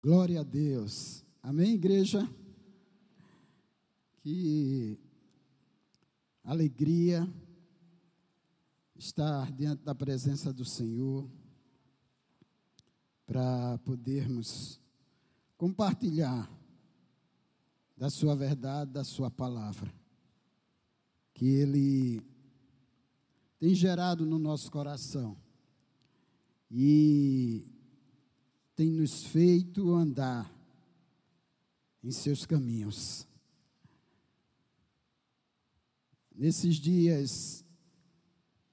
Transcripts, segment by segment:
Glória a Deus. Amém, igreja? Que alegria estar diante da presença do Senhor para podermos compartilhar da sua verdade, da sua palavra, que Ele tem gerado no nosso coração e tem nos feito andar em seus caminhos. Nesses dias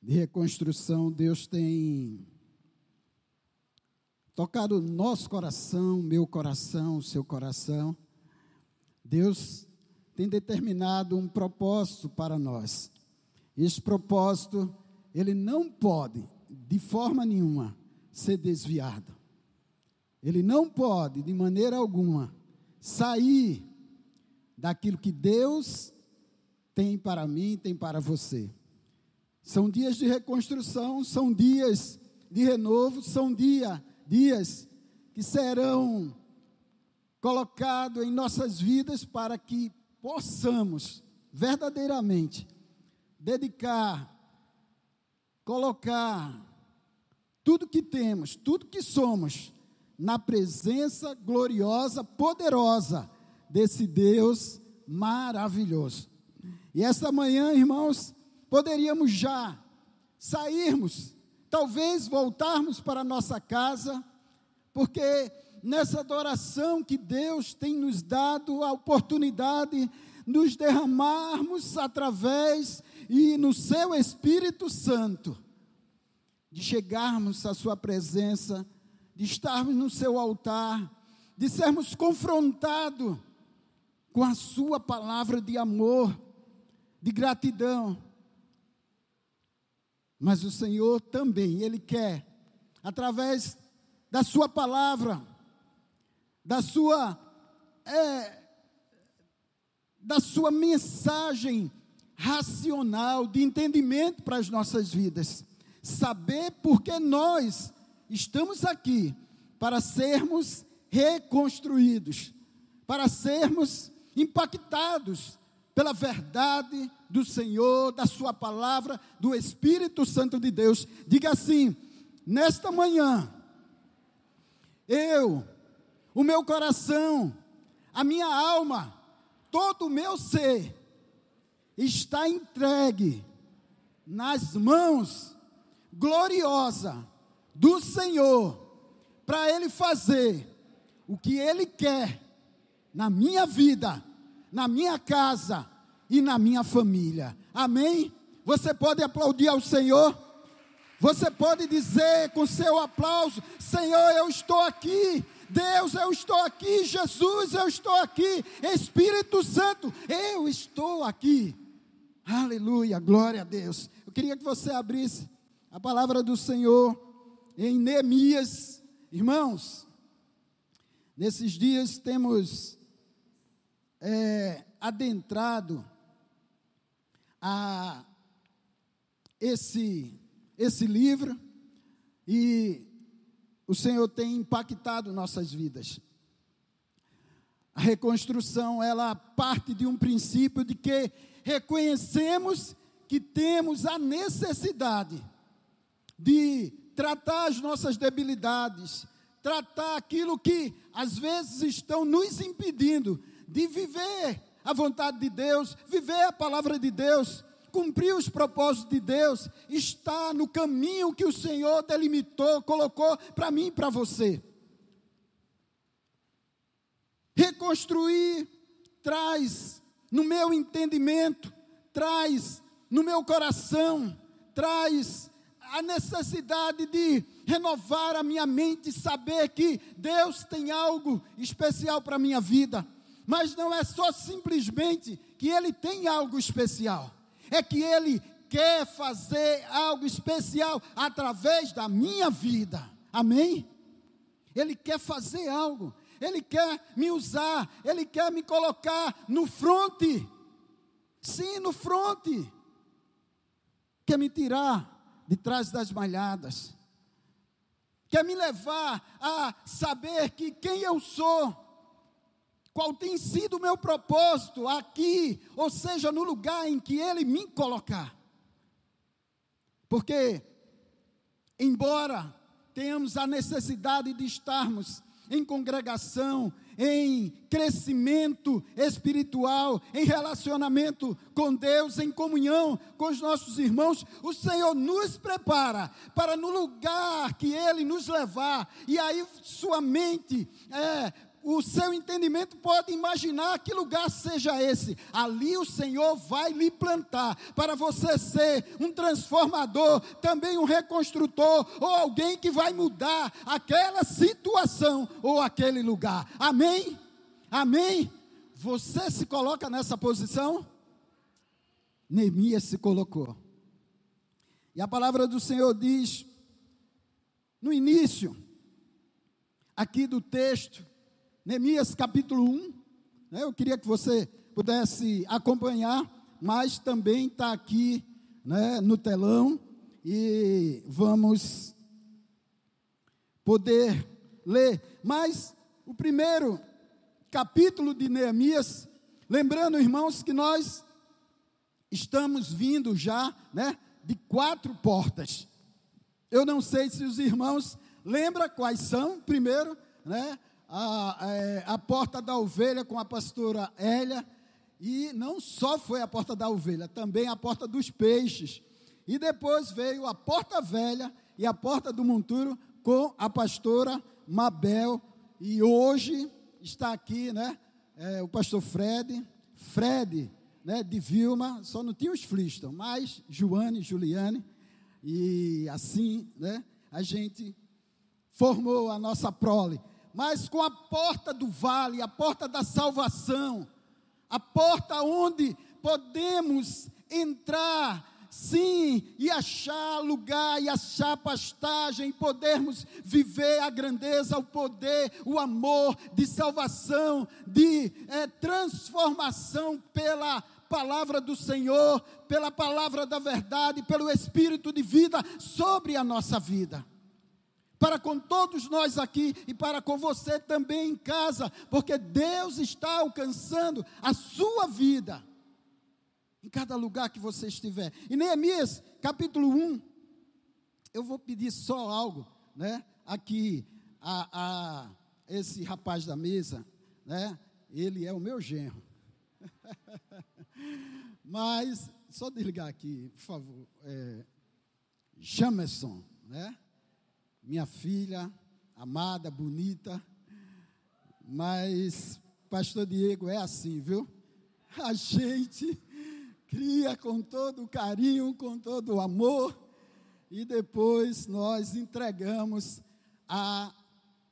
de reconstrução, Deus tem tocado no nosso coração, meu coração, seu coração. Deus tem determinado um propósito para nós. Esse propósito, ele não pode, de forma nenhuma, ser desviado. Ele não pode, de maneira alguma, sair daquilo que Deus tem para mim, tem para você. São dias de reconstrução, são dias de renovo, são dias que serão colocados em nossas vidas para que possamos verdadeiramente dedicar, colocar tudo que temos, tudo que somos, na presença gloriosa, poderosa desse Deus maravilhoso. E esta manhã, irmãos, poderíamos já sairmos, talvez voltarmos para a nossa casa, porque nessa adoração que Deus tem nos dado a oportunidade de nos derramarmos através e no seu Espírito Santo, de chegarmos à sua presença, de estarmos no seu altar, de sermos confrontados com a sua palavra de amor, de gratidão. Mas o Senhor também, Ele quer, através da sua palavra, da sua mensagem racional, de entendimento para as nossas vidas, saber porque nós estamos aqui para sermos reconstruídos, para sermos impactados pela verdade do Senhor, da sua palavra, do Espírito Santo de Deus. Diga assim: nesta manhã, o meu coração, a minha alma, todo o meu ser, está entregue nas mãos gloriosas do Senhor, para Ele fazer o que Ele quer na minha vida, na minha casa e na minha família. Amém? Você pode aplaudir ao Senhor? Você pode dizer com seu aplauso: Senhor, eu estou aqui. Deus, eu estou aqui. Jesus, eu estou aqui. Espírito Santo, eu estou aqui. Aleluia, glória a Deus. Eu queria que você abrisse a palavra do Senhor em Neemias. Irmãos, nesses dias temos adentrado a esse livro, e o Senhor tem impactado nossas vidas. A reconstrução, ela parte de um princípio de que reconhecemos que temos a necessidade de tratar as nossas debilidades, tratar aquilo que às vezes estão nos impedindo de viver a vontade de Deus, viver a palavra de Deus, cumprir os propósitos de Deus, está no caminho que o Senhor delimitou, colocou para mim e para você. Reconstruir traz no meu entendimento, traz no meu coração, traz a necessidade de renovar a minha mente, saber que Deus tem algo especial para a minha vida. Mas não é só simplesmente que Ele tem algo especial, é que Ele quer fazer algo especial através da minha vida. Amém? Ele quer fazer algo, Ele quer me usar, Ele quer me colocar no fronte. Sim, no fronte. Quer me tirar de trás das malhadas. quer me levar a saber que quem eu sou, qual tem sido o meu propósito aqui, ou seja, no lugar em que Ele me colocar. Porque, embora tenhamos a necessidade de estarmos em congregação, em crescimento espiritual, em relacionamento com Deus, em comunhão com os nossos irmãos, o Senhor nos prepara para no lugar que Ele nos levar, e aí sua mente, o seu entendimento pode imaginar que lugar seja esse. Ali o Senhor vai lhe plantar, para você ser um transformador, também um reconstrutor, ou alguém que vai mudar aquela situação, ou aquele lugar. Amém? Amém? Você se coloca nessa posição? Neemias se colocou. E a palavra do Senhor diz, no início, aqui do texto, Neemias capítulo 1, eu queria que você pudesse acompanhar, mas também está aqui, no telão, e vamos poder ler. Mas o primeiro capítulo de Neemias, lembrando, irmãos, que nós estamos vindo já, de 4 portas. Eu não sei se os irmãos lembram quais são. Primeiro, a porta da ovelha com a pastora Hélia, e não só foi a porta da ovelha, também a porta dos peixes, e depois veio a porta velha e a porta do monturo com a pastora Mabel, e hoje está aqui, o pastor Fred, de Vilma, só não tinha os Fliston, mas Joane, Juliane, e assim, a gente formou a nossa prole. Mas com a porta do vale, a porta da salvação, a porta onde podemos entrar, sim, e achar lugar, e achar pastagem, e podermos viver a grandeza, o poder, o amor de salvação, de transformação pela palavra do Senhor, pela palavra da verdade, pelo Espírito de vida sobre a nossa vida. Para com todos nós aqui e para com você também em casa, porque Deus está alcançando a sua vida em cada lugar que você estiver. E Neemias, capítulo 1, eu vou pedir só algo, aqui a esse rapaz da mesa, ele é o meu genro. Mas, só desligar aqui, por favor, Jamerson, minha filha, amada, bonita, mas, pastor Diego, é assim, viu? A gente cria com todo o carinho, com todo o amor, e depois nós entregamos a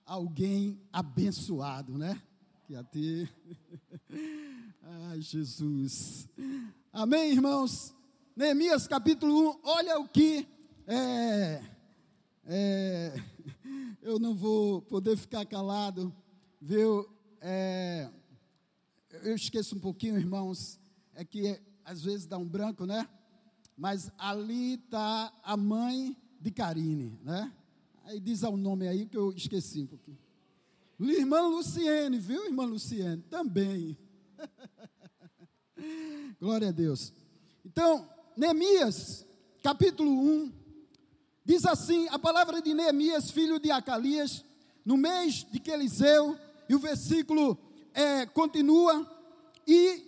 alguém abençoado, Que ia ter. Ai, Jesus. Amém, irmãos? Neemias capítulo 1, olha o que eu não vou poder ficar calado, viu? Eu esqueço um pouquinho, irmãos, que às vezes dá um branco, mas ali está a mãe de Karine, aí diz o nome aí que eu esqueci um pouquinho. Irmã Luciene, viu, irmã Luciene? Também. Glória a Deus. Então, Neemias, capítulo 1, diz assim, a palavra de Neemias, filho de Acalias, no mês de que Eliseu, e o versículo continua, e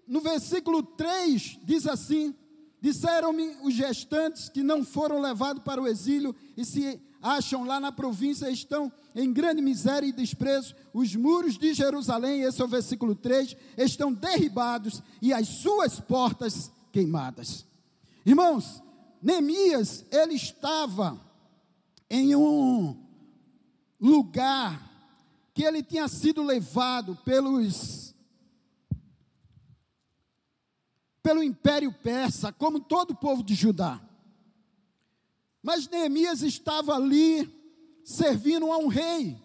no versículo 3 diz assim, disseram-me os gestantes que não foram levados para o exílio e se acham lá na província, estão em grande miséria e desprezo, os muros de Jerusalém, esse é o versículo 3, estão derribados e as suas portas queimadas. Irmãos, Neemias, ele estava em um lugar que ele tinha sido levado pelo Império Persa, como todo o povo de Judá. Mas Neemias estava ali, servindo a um rei,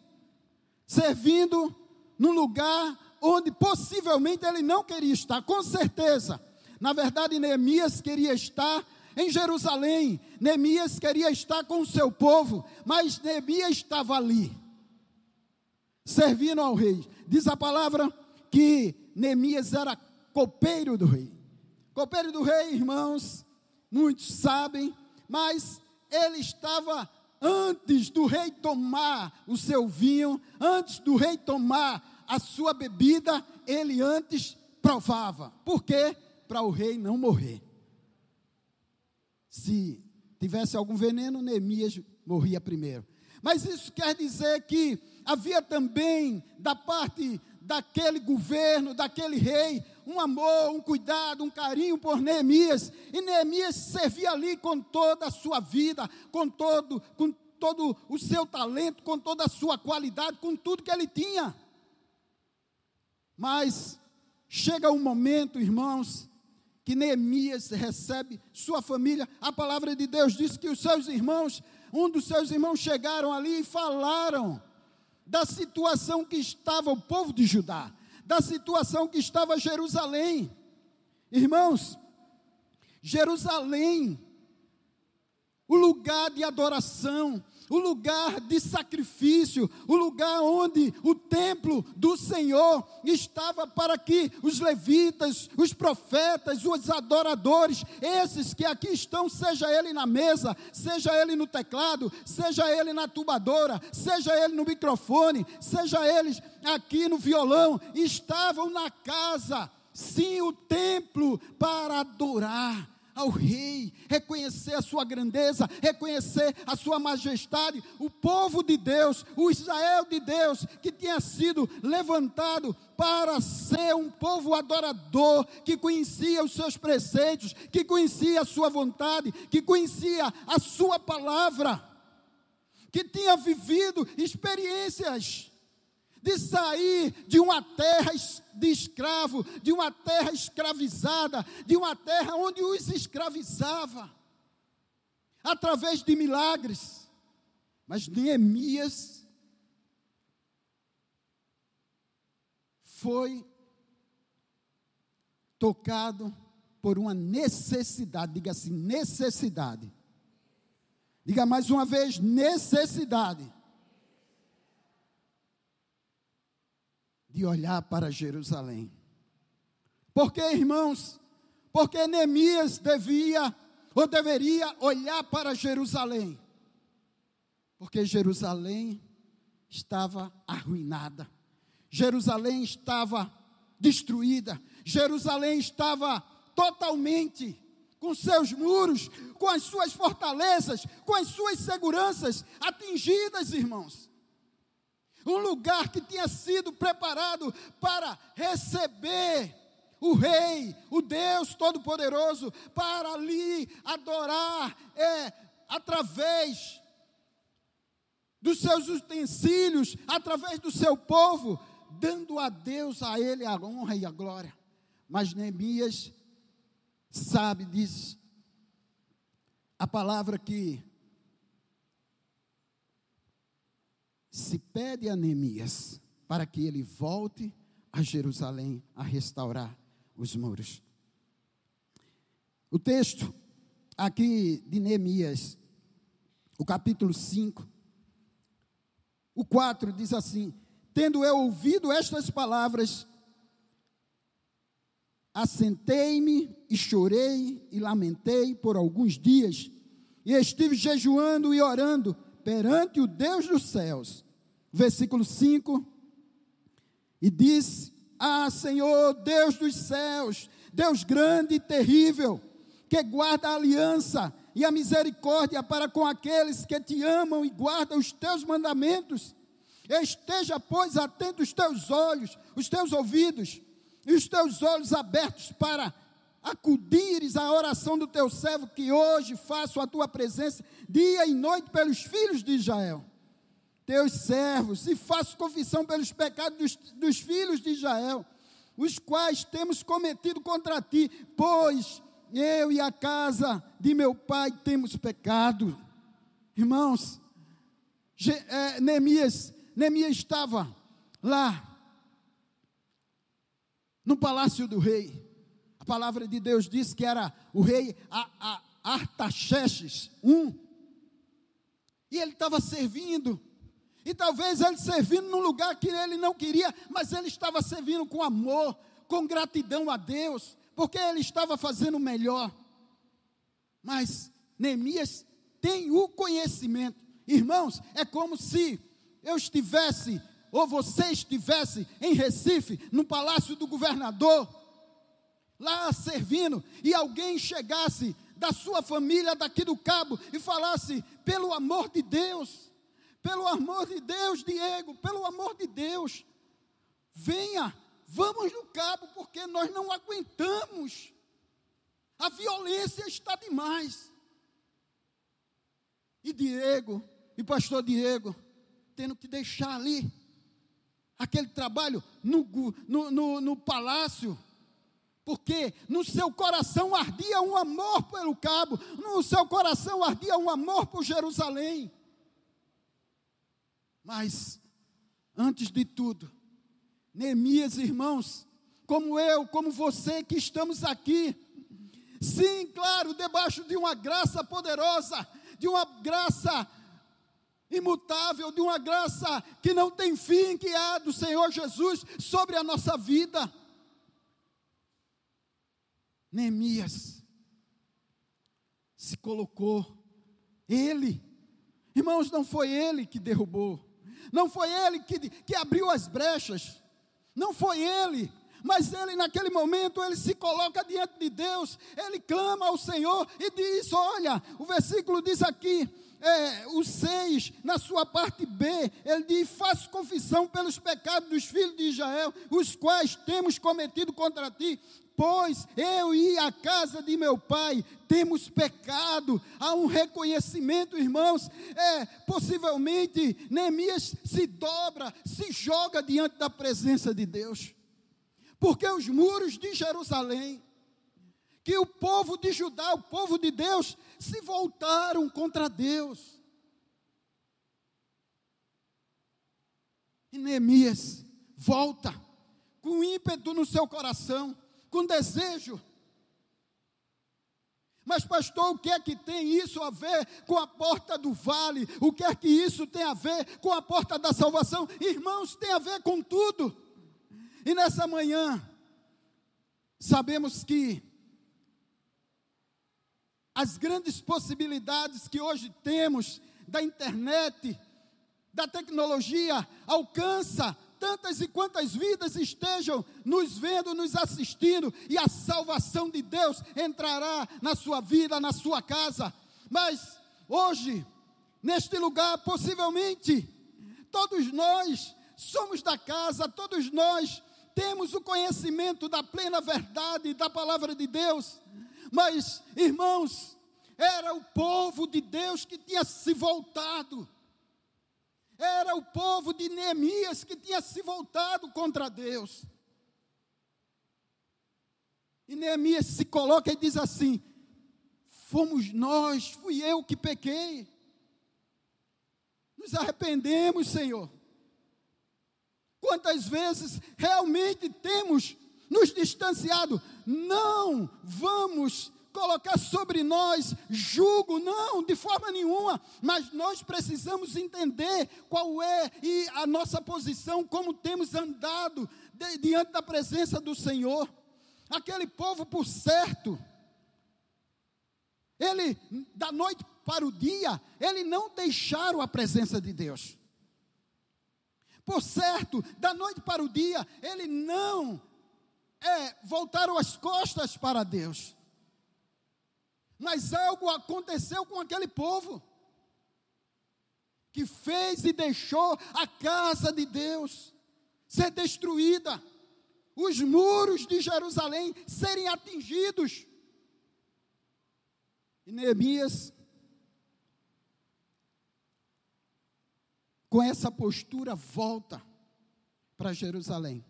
servindo num lugar onde possivelmente ele não queria estar, com certeza. Na verdade, Neemias queria estar em Jerusalém. Neemias queria estar com o seu povo, mas Neemias estava ali, servindo ao rei. Diz a palavra que Neemias era copeiro do rei. Copeiro do rei, irmãos, muitos sabem, mas ele estava antes do rei tomar o seu vinho, antes do rei tomar a sua bebida, ele antes provava. Por quê? Para o rei não morrer. Se tivesse algum veneno, Neemias morria primeiro. Mas isso quer dizer que havia também, da parte daquele governo, daquele rei, um amor, um cuidado, um carinho por Neemias. E Neemias servia ali com toda a sua vida, com todo o seu talento, com toda a sua qualidade, com tudo que ele tinha. Mas chega um momento, irmãos, que Neemias recebe sua família. A palavra de Deus diz que os seus irmãos, um dos seus irmãos chegaram ali e falaram da situação que estava o povo de Judá, da situação que estava Jerusalém. Irmãos, Jerusalém, o lugar de adoração, o lugar de sacrifício, o lugar onde o templo do Senhor estava para que os levitas, os profetas, os adoradores, esses que aqui estão, seja ele na mesa, seja ele no teclado, seja ele na tubadora, seja ele no microfone, seja eles aqui no violão, estavam na casa, sim, o templo, para adorar ao rei, reconhecer a sua grandeza, reconhecer a sua majestade. O povo de Deus, o Israel de Deus, que tinha sido levantado para ser um povo adorador, que conhecia os seus preceitos, que conhecia a sua vontade, que conhecia a sua palavra, que tinha vivido experiências de sair de uma terra de escravo, de uma terra escravizada, de uma terra onde os escravizava, através de milagres. Mas Neemias foi tocado por uma necessidade. Diga assim, necessidade. Diga mais uma vez, necessidade. De olhar para Jerusalém. Por que, irmãos? Porque Neemias deveria olhar para Jerusalém. Porque Jerusalém estava arruinada. Jerusalém estava destruída. Jerusalém estava totalmente com seus muros, com as suas fortalezas, com as suas seguranças atingidas, irmãos. Um lugar que tinha sido preparado para receber o Rei, o Deus Todo-Poderoso, para ali adorar, através dos seus utensílios, através do seu povo, dando a Deus, a Ele, a honra e a glória. Mas Neemias sabe, diz a palavra que se pede a Neemias para que ele volte a Jerusalém a restaurar os muros. O texto aqui de Neemias, o capítulo 5, o 4 diz assim: tendo eu ouvido estas palavras, assentei-me e chorei e lamentei por alguns dias, e estive jejuando e orando perante o Deus dos céus. Versículo 5, e disse: ah, Senhor, Deus dos céus, Deus grande e terrível, que guarda a aliança e a misericórdia para com aqueles que te amam e guardam os teus mandamentos, esteja, pois, atento os teus olhos, os teus ouvidos, e os teus olhos abertos para acudires à oração do teu servo, que hoje faço a tua presença, dia e noite, pelos filhos de Israel, teus servos, e faço confissão pelos pecados dos filhos de Israel, os quais temos cometido contra ti, pois eu e a casa de meu pai temos pecado. Irmãos, Neemias estava lá, no palácio do rei. A palavra de Deus diz que era o rei Artaxerxes I, e ele estava servindo, e talvez ele servindo num lugar que ele não queria, mas ele estava servindo com amor, com gratidão a Deus, porque ele estava fazendo o melhor. Mas Neemias tem o conhecimento. Irmãos, é como se eu estivesse, ou você estivesse em Recife, no palácio do governador, lá servindo, e alguém chegasse da sua família daqui do Cabo e falasse: pelo amor de Deus, Diego, pelo amor de Deus, venha, vamos no Cabo, porque nós não aguentamos, a violência está demais. E Diego, e pastor Diego, tendo que deixar ali aquele trabalho no palácio, porque no seu coração ardia um amor pelo Cabo, no seu coração ardia um amor por Jerusalém. Mas, antes de tudo, Neemias, irmãos, como eu, como você que estamos aqui, sim, claro, debaixo de uma graça poderosa, de uma graça imutável, de uma graça que não tem fim, que é do Senhor Jesus sobre a nossa vida. Neemias se colocou, ele, irmãos, não foi ele que derrubou, não foi ele que abriu as brechas, não foi ele, mas ele naquele momento, ele se coloca diante de Deus, ele clama ao Senhor e diz, olha, o versículo diz aqui, o 6, na sua parte B, ele diz: faço confissão pelos pecados dos filhos de Israel, os quais temos cometido contra ti, pois eu e a casa de meu pai temos pecado. Há um reconhecimento, irmãos, possivelmente Neemias se dobra, se joga diante da presença de Deus, porque os muros de Jerusalém, que o povo de Judá, o povo de Deus, se voltaram contra Deus. E Neemias volta com ímpeto no seu coração, com desejo. Mas pastor, o que é que tem isso a ver com a porta do vale? O que é que isso tem a ver com a porta da salvação? Irmãos, tem a ver com tudo. E nessa manhã, sabemos que as grandes possibilidades que hoje temos da internet, da tecnologia, alcança tantas e quantas vidas estejam nos vendo, nos assistindo, e a salvação de Deus entrará na sua vida, na sua casa. Mas hoje, neste lugar, possivelmente, todos nós somos da casa, todos nós temos o conhecimento da plena verdade da palavra de Deus. Mas, irmãos, era o povo de Deus que tinha se voltado, era o povo de Neemias que tinha se voltado contra Deus. E Neemias se coloca e diz assim: fomos nós, fui eu que pequei, nos arrependemos, Senhor. Quantas vezes realmente temos nos distanciado? Não vamos colocar sobre nós jugo, não, de forma nenhuma, mas nós precisamos entender qual é a nossa posição, como temos andado diante da presença do Senhor. Aquele povo, por certo, ele, da noite para o dia, ele não deixaram a presença de Deus. Por certo, da noite para o dia, ele não voltaram as costas para Deus. Mas algo aconteceu com aquele povo, que fez e deixou a casa de Deus ser destruída, os muros de Jerusalém serem atingidos. E Neemias, com essa postura, volta para Jerusalém.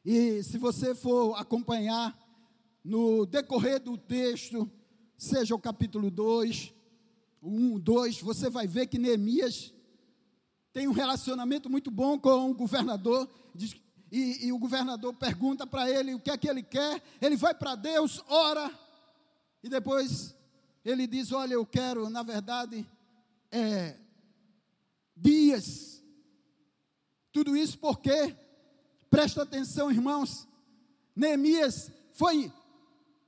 E se você for acompanhar no decorrer do texto, seja o capítulo 2, 1, 2, você vai ver que Neemias tem um relacionamento muito bom com o governador, e o governador pergunta para ele o que é que ele quer, ele vai para Deus, ora, E depois ele diz: olha, eu quero, na verdade, dias. Tudo isso porque, presta atenção, irmãos, Neemias foi,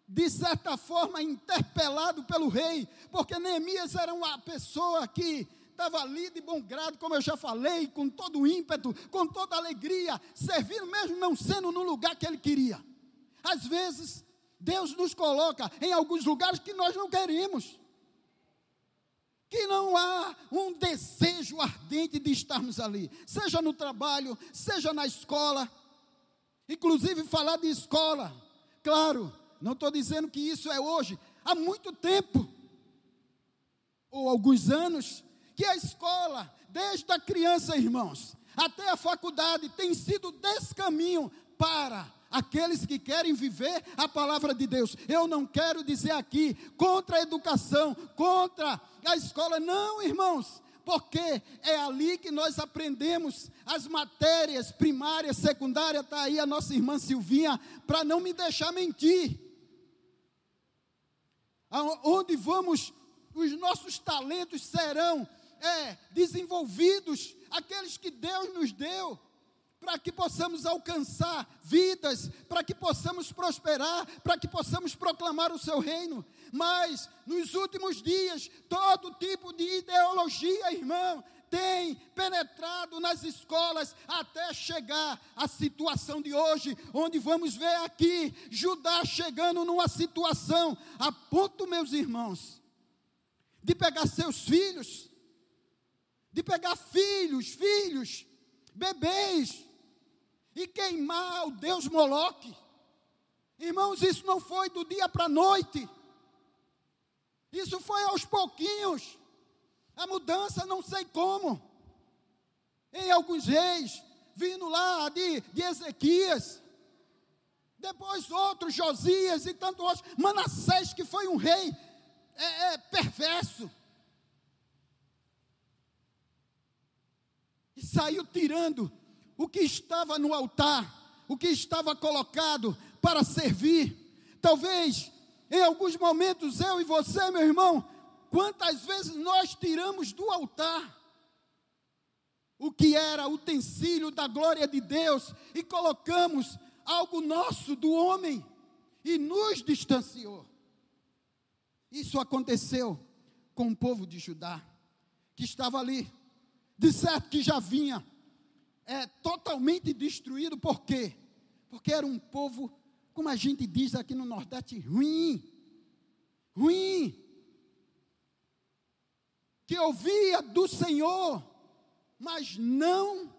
de certa forma, interpelado pelo rei, porque Neemias era uma pessoa que estava ali de bom grado, como eu já falei, com todo o ímpeto, com toda a alegria, servindo mesmo não sendo no lugar que ele queria. Às vezes, Deus nos coloca em alguns lugares que nós não queremos, que não há um desejo ardente de estarmos ali, seja no trabalho, seja na escola. Inclusive falar de escola, claro, não estou dizendo que isso é hoje, há muito tempo, ou alguns anos, que a escola, desde a criança, irmãos, até a faculdade, tem sido descaminho para aqueles que querem viver a palavra de Deus. Eu não quero dizer aqui contra a educação, contra a escola, não, irmãos, porque é ali que nós aprendemos as matérias primárias, secundárias. Está aí a nossa irmã Silvinha, para não me deixar mentir. Onde vamos, os nossos talentos serão desenvolvidos, aqueles que Deus nos deu, para que possamos alcançar vidas, para que possamos prosperar, para que possamos proclamar o seu reino. Mas, nos últimos dias, todo tipo de ideologia, irmão, tem penetrado nas escolas, até chegar à situação de hoje, onde vamos ver aqui, Judá chegando numa situação, a ponto, meus irmãos, de pegar seus filhos, de pegar filhos, bebês, e queimar o Deus Moloque. Irmãos, isso não foi do dia para a noite, isso foi aos pouquinhos, a mudança não sei como, em alguns reis, vindo lá de Ezequias, depois outros, Josias e tantos outros, Manassés, que foi um rei perverso, e saiu tirando o que estava no altar, o que estava colocado para servir. Talvez, em alguns momentos, eu e você, meu irmão, quantas vezes nós tiramos do altar o que era utensílio da glória de Deus e colocamos algo nosso, do homem, e nos distanciou. Isso aconteceu com o povo de Judá, que estava ali, de certo que já vinha totalmente destruído. Por quê? Porque era um povo, como a gente diz aqui no Nordeste, ruim, que ouvia do Senhor, mas não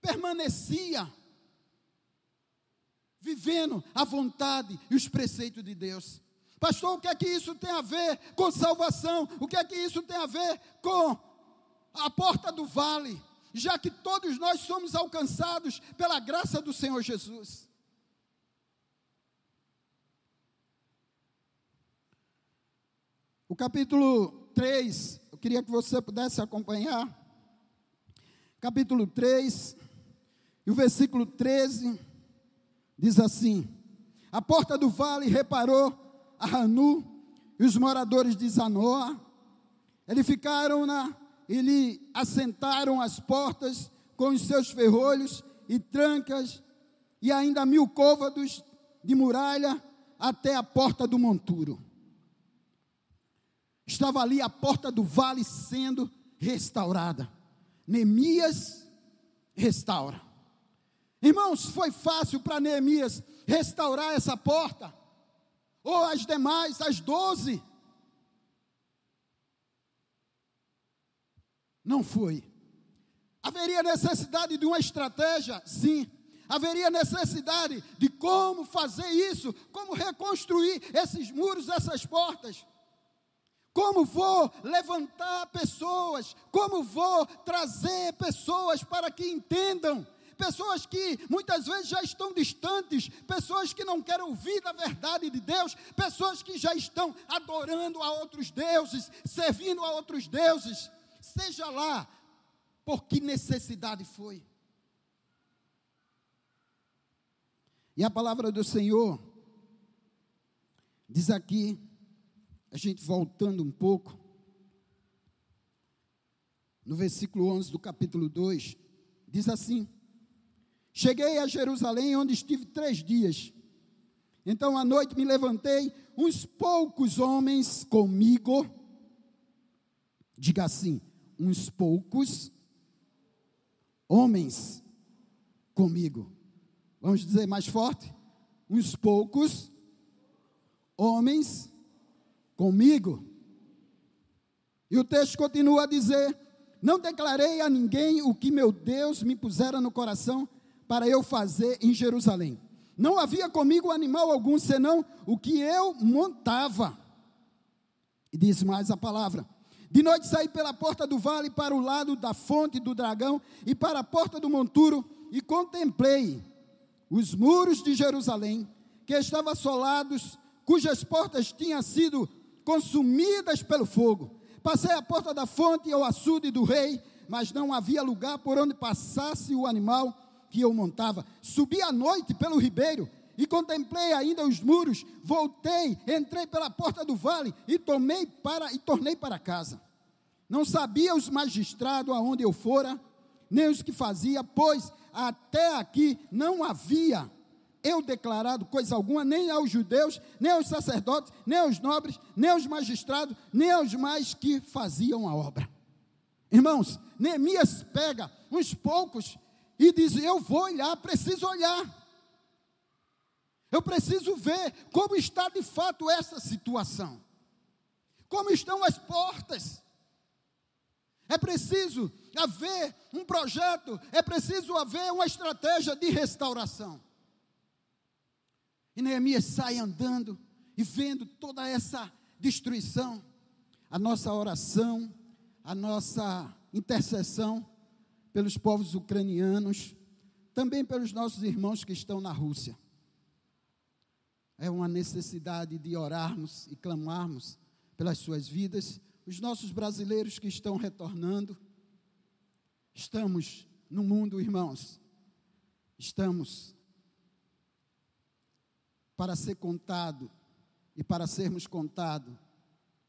permanecia vivendo a vontade e os preceitos de Deus. Pastor, o que é que isso tem a ver com salvação? O que é que isso tem a ver com a porta do vale? Já que todos nós somos alcançados pela graça do Senhor Jesus. O capítulo 3, eu queria que você pudesse acompanhar. Capítulo 3, e o versículo 13, diz assim: a porta do vale reparou a Hanu e os moradores de Zanoa, e lhe assentaram as portas com os seus ferrolhos e trancas, e ainda 1000 côvados de muralha até a porta do monturo. Estava ali a porta do vale sendo restaurada. Neemias restaura. Irmãos, foi fácil para Neemias restaurar essa porta? Ou as demais, as 12? Não foi. Haveria necessidade de uma estratégia? Sim. Haveria necessidade de como fazer isso, como reconstruir esses muros, essas portas. Como vou levantar pessoas, como vou trazer pessoas para que entendam, pessoas que muitas vezes já estão distantes, pessoas que não querem ouvir da verdade de Deus, pessoas que já estão adorando a outros deuses, servindo a outros deuses, seja lá por que necessidade foi. E a palavra do Senhor Diz aqui, a gente voltando um pouco, no versículo 11 do capítulo 2, diz assim: cheguei a Jerusalém, onde estive 3 dias. Então, à noite me levantei, uns poucos homens comigo. Diga assim, uns poucos homens comigo. Vamos dizer mais forte? Uns poucos homens comigo. E o texto continua a dizer: não declarei a ninguém o que meu Deus me pusera no coração para eu fazer em Jerusalém. Não havia comigo animal algum, senão o que eu montava. E diz mais a palavra: de noite saí pela porta do vale para o lado da fonte do dragão e para a porta do monturo, e contemplei os muros de Jerusalém, que estavam assolados, cujas portas tinham sido consumidas pelo fogo. Passei a porta da fonte ao açude do rei, mas não havia lugar por onde passasse o animal que eu montava. Subi à noite pelo ribeiro e contemplei ainda os muros. Voltei, entrei pela porta do vale e tornei para casa. Não sabia os magistrados aonde eu fora, nem os que fazia, pois até aqui não havia eu declarado coisa alguma, nem aos judeus, nem aos sacerdotes, nem aos nobres, nem aos magistrados, nem aos mais que faziam a obra. Irmãos, Neemias pega uns poucos e diz: eu vou olhar, preciso olhar. Eu preciso ver como está de fato essa situação. Como estão as portas. É preciso haver um projeto, é preciso haver uma estratégia de restauração. E Neemias sai andando e vendo toda essa destruição. A nossa oração, a nossa intercessão pelos povos ucranianos, também pelos nossos irmãos que estão na Rússia. É uma necessidade de orarmos e clamarmos pelas suas vidas. Os nossos brasileiros que estão retornando. Estamos no mundo, irmãos. Estamos para ser contado e para sermos contados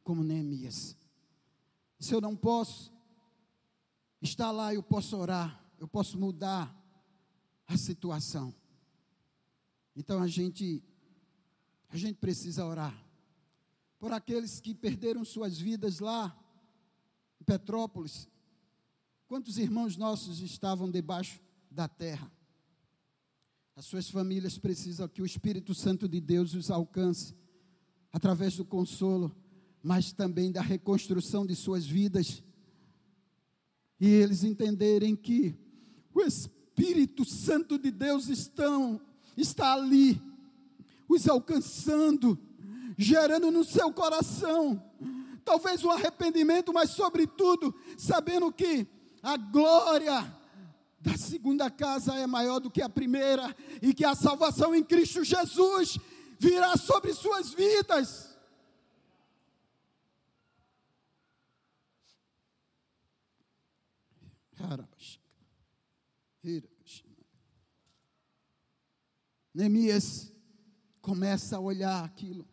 como Neemias. Se eu não posso estar lá, eu posso orar, eu posso mudar a situação. Então a gente precisa orar por aqueles que perderam suas vidas lá em Petrópolis. Quantos irmãos nossos estavam debaixo da terra? As suas famílias precisam que o Espírito Santo de Deus os alcance, através do consolo, mas também da reconstrução de suas vidas, e eles entenderem que o Espírito Santo de Deus está ali, os alcançando, gerando no seu coração, talvez um arrependimento, mas sobretudo, sabendo que a glória da segunda casa é maior do que a primeira, e que a salvação em Cristo Jesus virá sobre suas vidas. Neemias começa a olhar aquilo.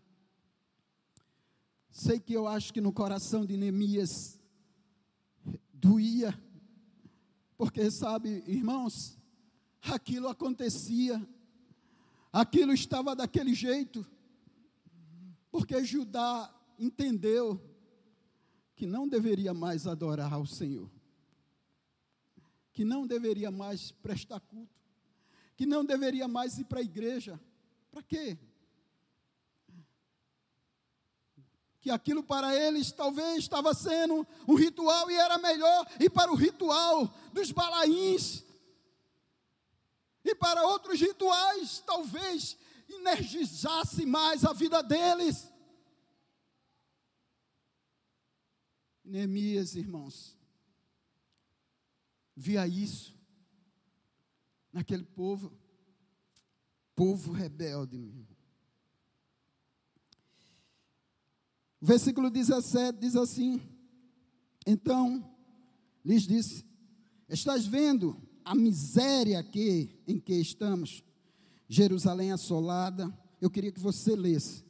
Sei que eu acho que no coração de Neemias doía, porque sabe, irmãos, aquilo acontecia, aquilo estava daquele jeito, porque Judá entendeu que não deveria mais adorar ao Senhor, que não deveria mais prestar culto, que não deveria mais ir para a igreja. Para quê? Que aquilo para eles talvez estava sendo um ritual, e era melhor ir para o ritual dos Balaíns, e para outros rituais talvez energizasse mais a vida deles. Neemias, irmãos, via isso naquele povo rebelde, meu irmão. O versículo 17 diz assim: então lhes disse: estás vendo a miséria em que estamos, Jerusalém assolada? Eu queria que você lesse,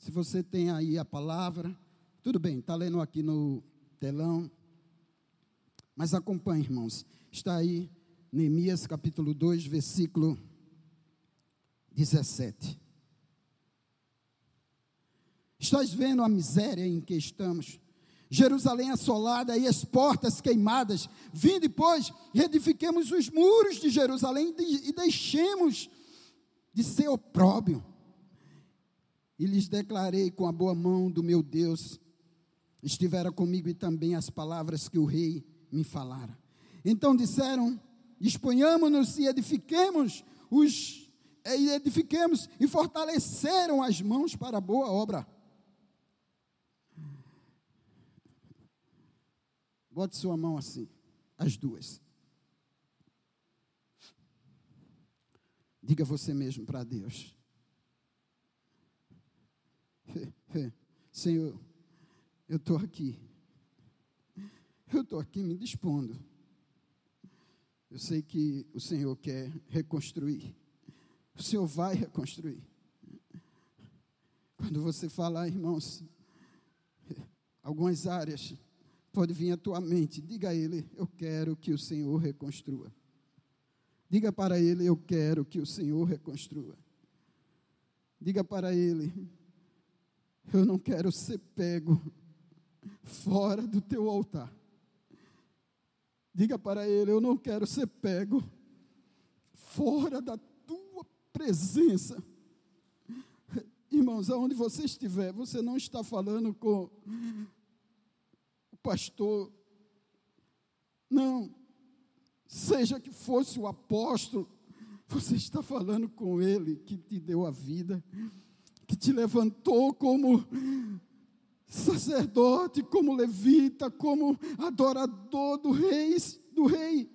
Se você tem aí a palavra, tudo bem, está lendo aqui no telão, mas acompanhe, irmãos. Está aí, Neemias capítulo 2, versículo 17. Estás vendo a miséria em que estamos? Jerusalém assolada e as portas queimadas. Vinde, pois, reedifiquemos os muros de Jerusalém e deixemos de ser opróbrio. E lhes declarei com a boa mão do meu Deus, estivera comigo e também as palavras que o rei me falara. Então disseram, disponhamos-nos e edifiquemos e fortaleceram as mãos para a boa obra. Bote sua mão assim, as duas. Diga você mesmo para Deus. Senhor, eu estou aqui. Eu estou aqui me dispondo. Eu sei que o Senhor quer reconstruir. O Senhor vai reconstruir. Quando você falar, irmãos, algumas áreas pode vir à tua mente, diga a Ele, eu quero que o Senhor reconstrua. Diga para Ele, eu quero que o Senhor reconstrua. Diga para Ele, eu não quero ser pego fora do teu altar. Diga para Ele, eu não quero ser pego fora da tua presença. Irmãos, aonde você estiver, você não está falando com pastor, não, seja que fosse o apóstolo, você está falando com ele que te deu a vida, que te levantou como sacerdote, como levita, como adorador do rei.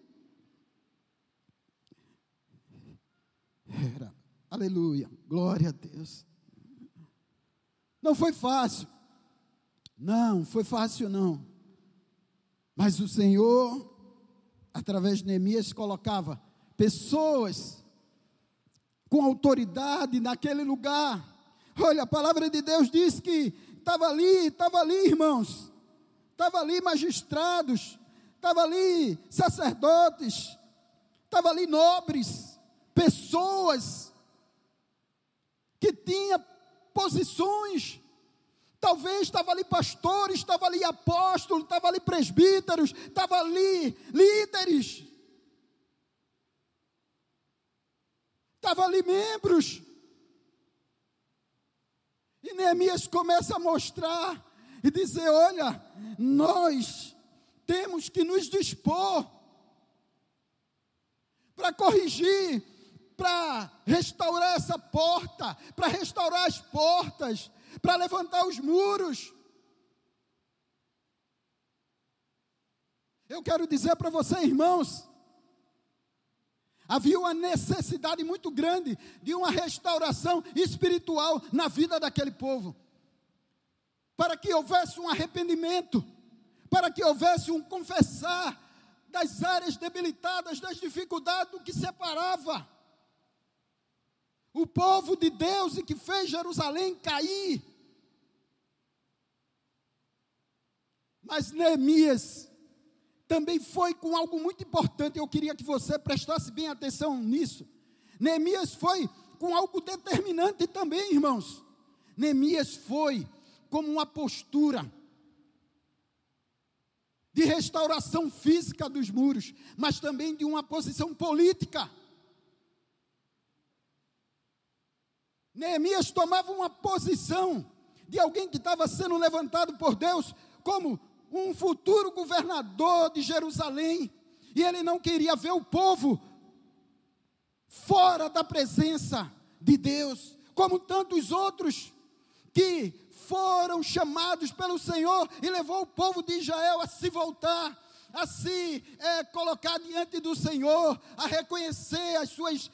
Aleluia, glória a Deus. Não foi fácil, não foi fácil não. Mas o Senhor, através de Neemias, colocava pessoas com autoridade naquele lugar. Olha, a palavra de Deus diz que estava ali, irmãos, estava ali magistrados, estava ali sacerdotes, estava ali nobres, pessoas que tinham posições. Talvez estava ali pastores, estava ali apóstolos, estava ali presbíteros, estava ali líderes, estava ali membros. E Neemias começa a mostrar e dizer, olha, nós temos que nos dispor para corrigir, para restaurar essa porta, para restaurar as portas, para levantar os muros. Eu quero dizer para você, irmãos, havia uma necessidade muito grande de uma restauração espiritual na vida daquele povo, para que houvesse um arrependimento, para que houvesse um confessar das áreas debilitadas, das dificuldades, do que separava o povo de Deus e que fez Jerusalém cair. Mas Neemias também foi com algo muito importante. Eu queria que você prestasse bem atenção nisso. Neemias foi com algo determinante também, irmãos. Neemias foi como uma postura de restauração física dos muros, mas também de uma posição política. Neemias tomava uma posição de alguém que estava sendo levantado por Deus como um futuro governador de Jerusalém, e ele não queria ver o povo fora da presença de Deus, como tantos outros que foram chamados pelo Senhor e levou o povo de Israel a se voltar, a se colocar diante do Senhor, a reconhecer as suas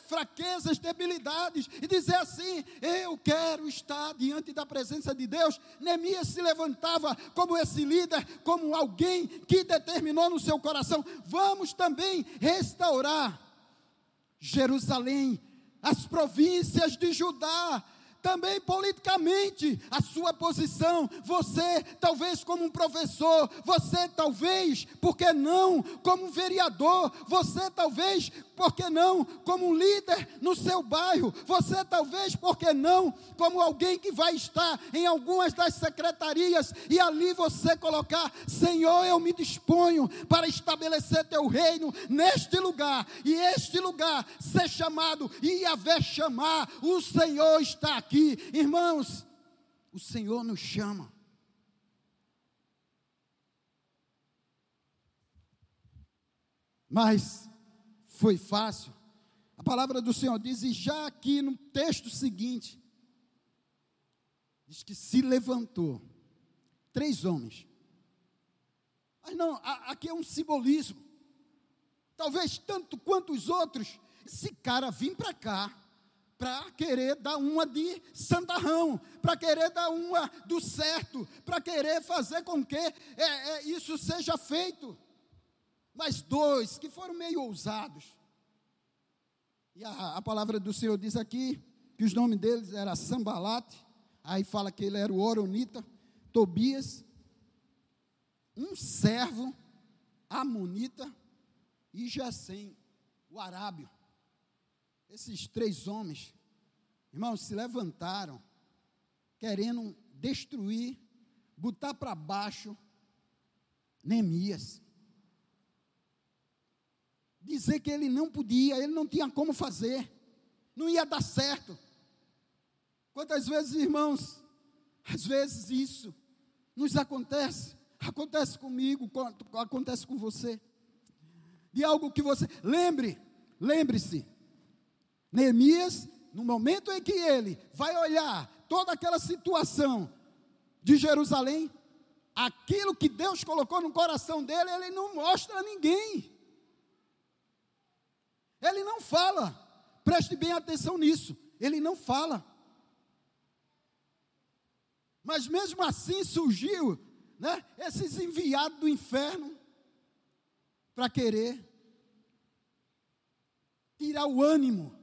fraquezas, debilidades, e dizer assim, eu quero estar diante da presença de Deus. Neemias se levantava como esse líder, como alguém que determinou no seu coração, vamos também restaurar Jerusalém, as províncias de Judá, também politicamente a sua posição. Você talvez como um professor, você talvez, por que não, como um vereador, você talvez, por que não, como um líder no seu bairro, você talvez, por que não, como alguém que vai estar em algumas das secretarias e ali você colocar: Senhor, eu me disponho para estabelecer teu reino neste lugar, e este lugar ser chamado Yahvé chamar, o Senhor está aqui. Irmãos, o Senhor nos chama. Mas foi fácil? A palavra do Senhor diz, e já aqui no texto seguinte, diz que se levantou 3 homens. Mas não, aqui é um simbolismo. Talvez tanto quanto os outros, esse cara vir para cá, para querer dar uma de santarrão, para querer dar uma do certo, para querer fazer com que isso seja feito. Mas 2 que foram meio ousados. E a palavra do Senhor diz aqui, que os nomes deles eram Sambalate, aí fala que ele era o Horonita, Tobias, um servo amonita, e Gesem, o arábio. Esses 3 homens, irmãos, se levantaram, querendo destruir, botar para baixo Neemias. Dizer que ele não podia, ele não tinha como fazer, não ia dar certo. Quantas vezes, irmãos, às vezes isso nos acontece comigo, acontece com você, de algo que você, lembre-se, Neemias, no momento em que ele vai olhar toda aquela situação de Jerusalém, aquilo que Deus colocou no coração dele, ele não mostra a ninguém, ele não fala, preste bem atenção nisso, ele não fala, mas mesmo assim surgiu, esses enviados do inferno, para querer tirar o ânimo.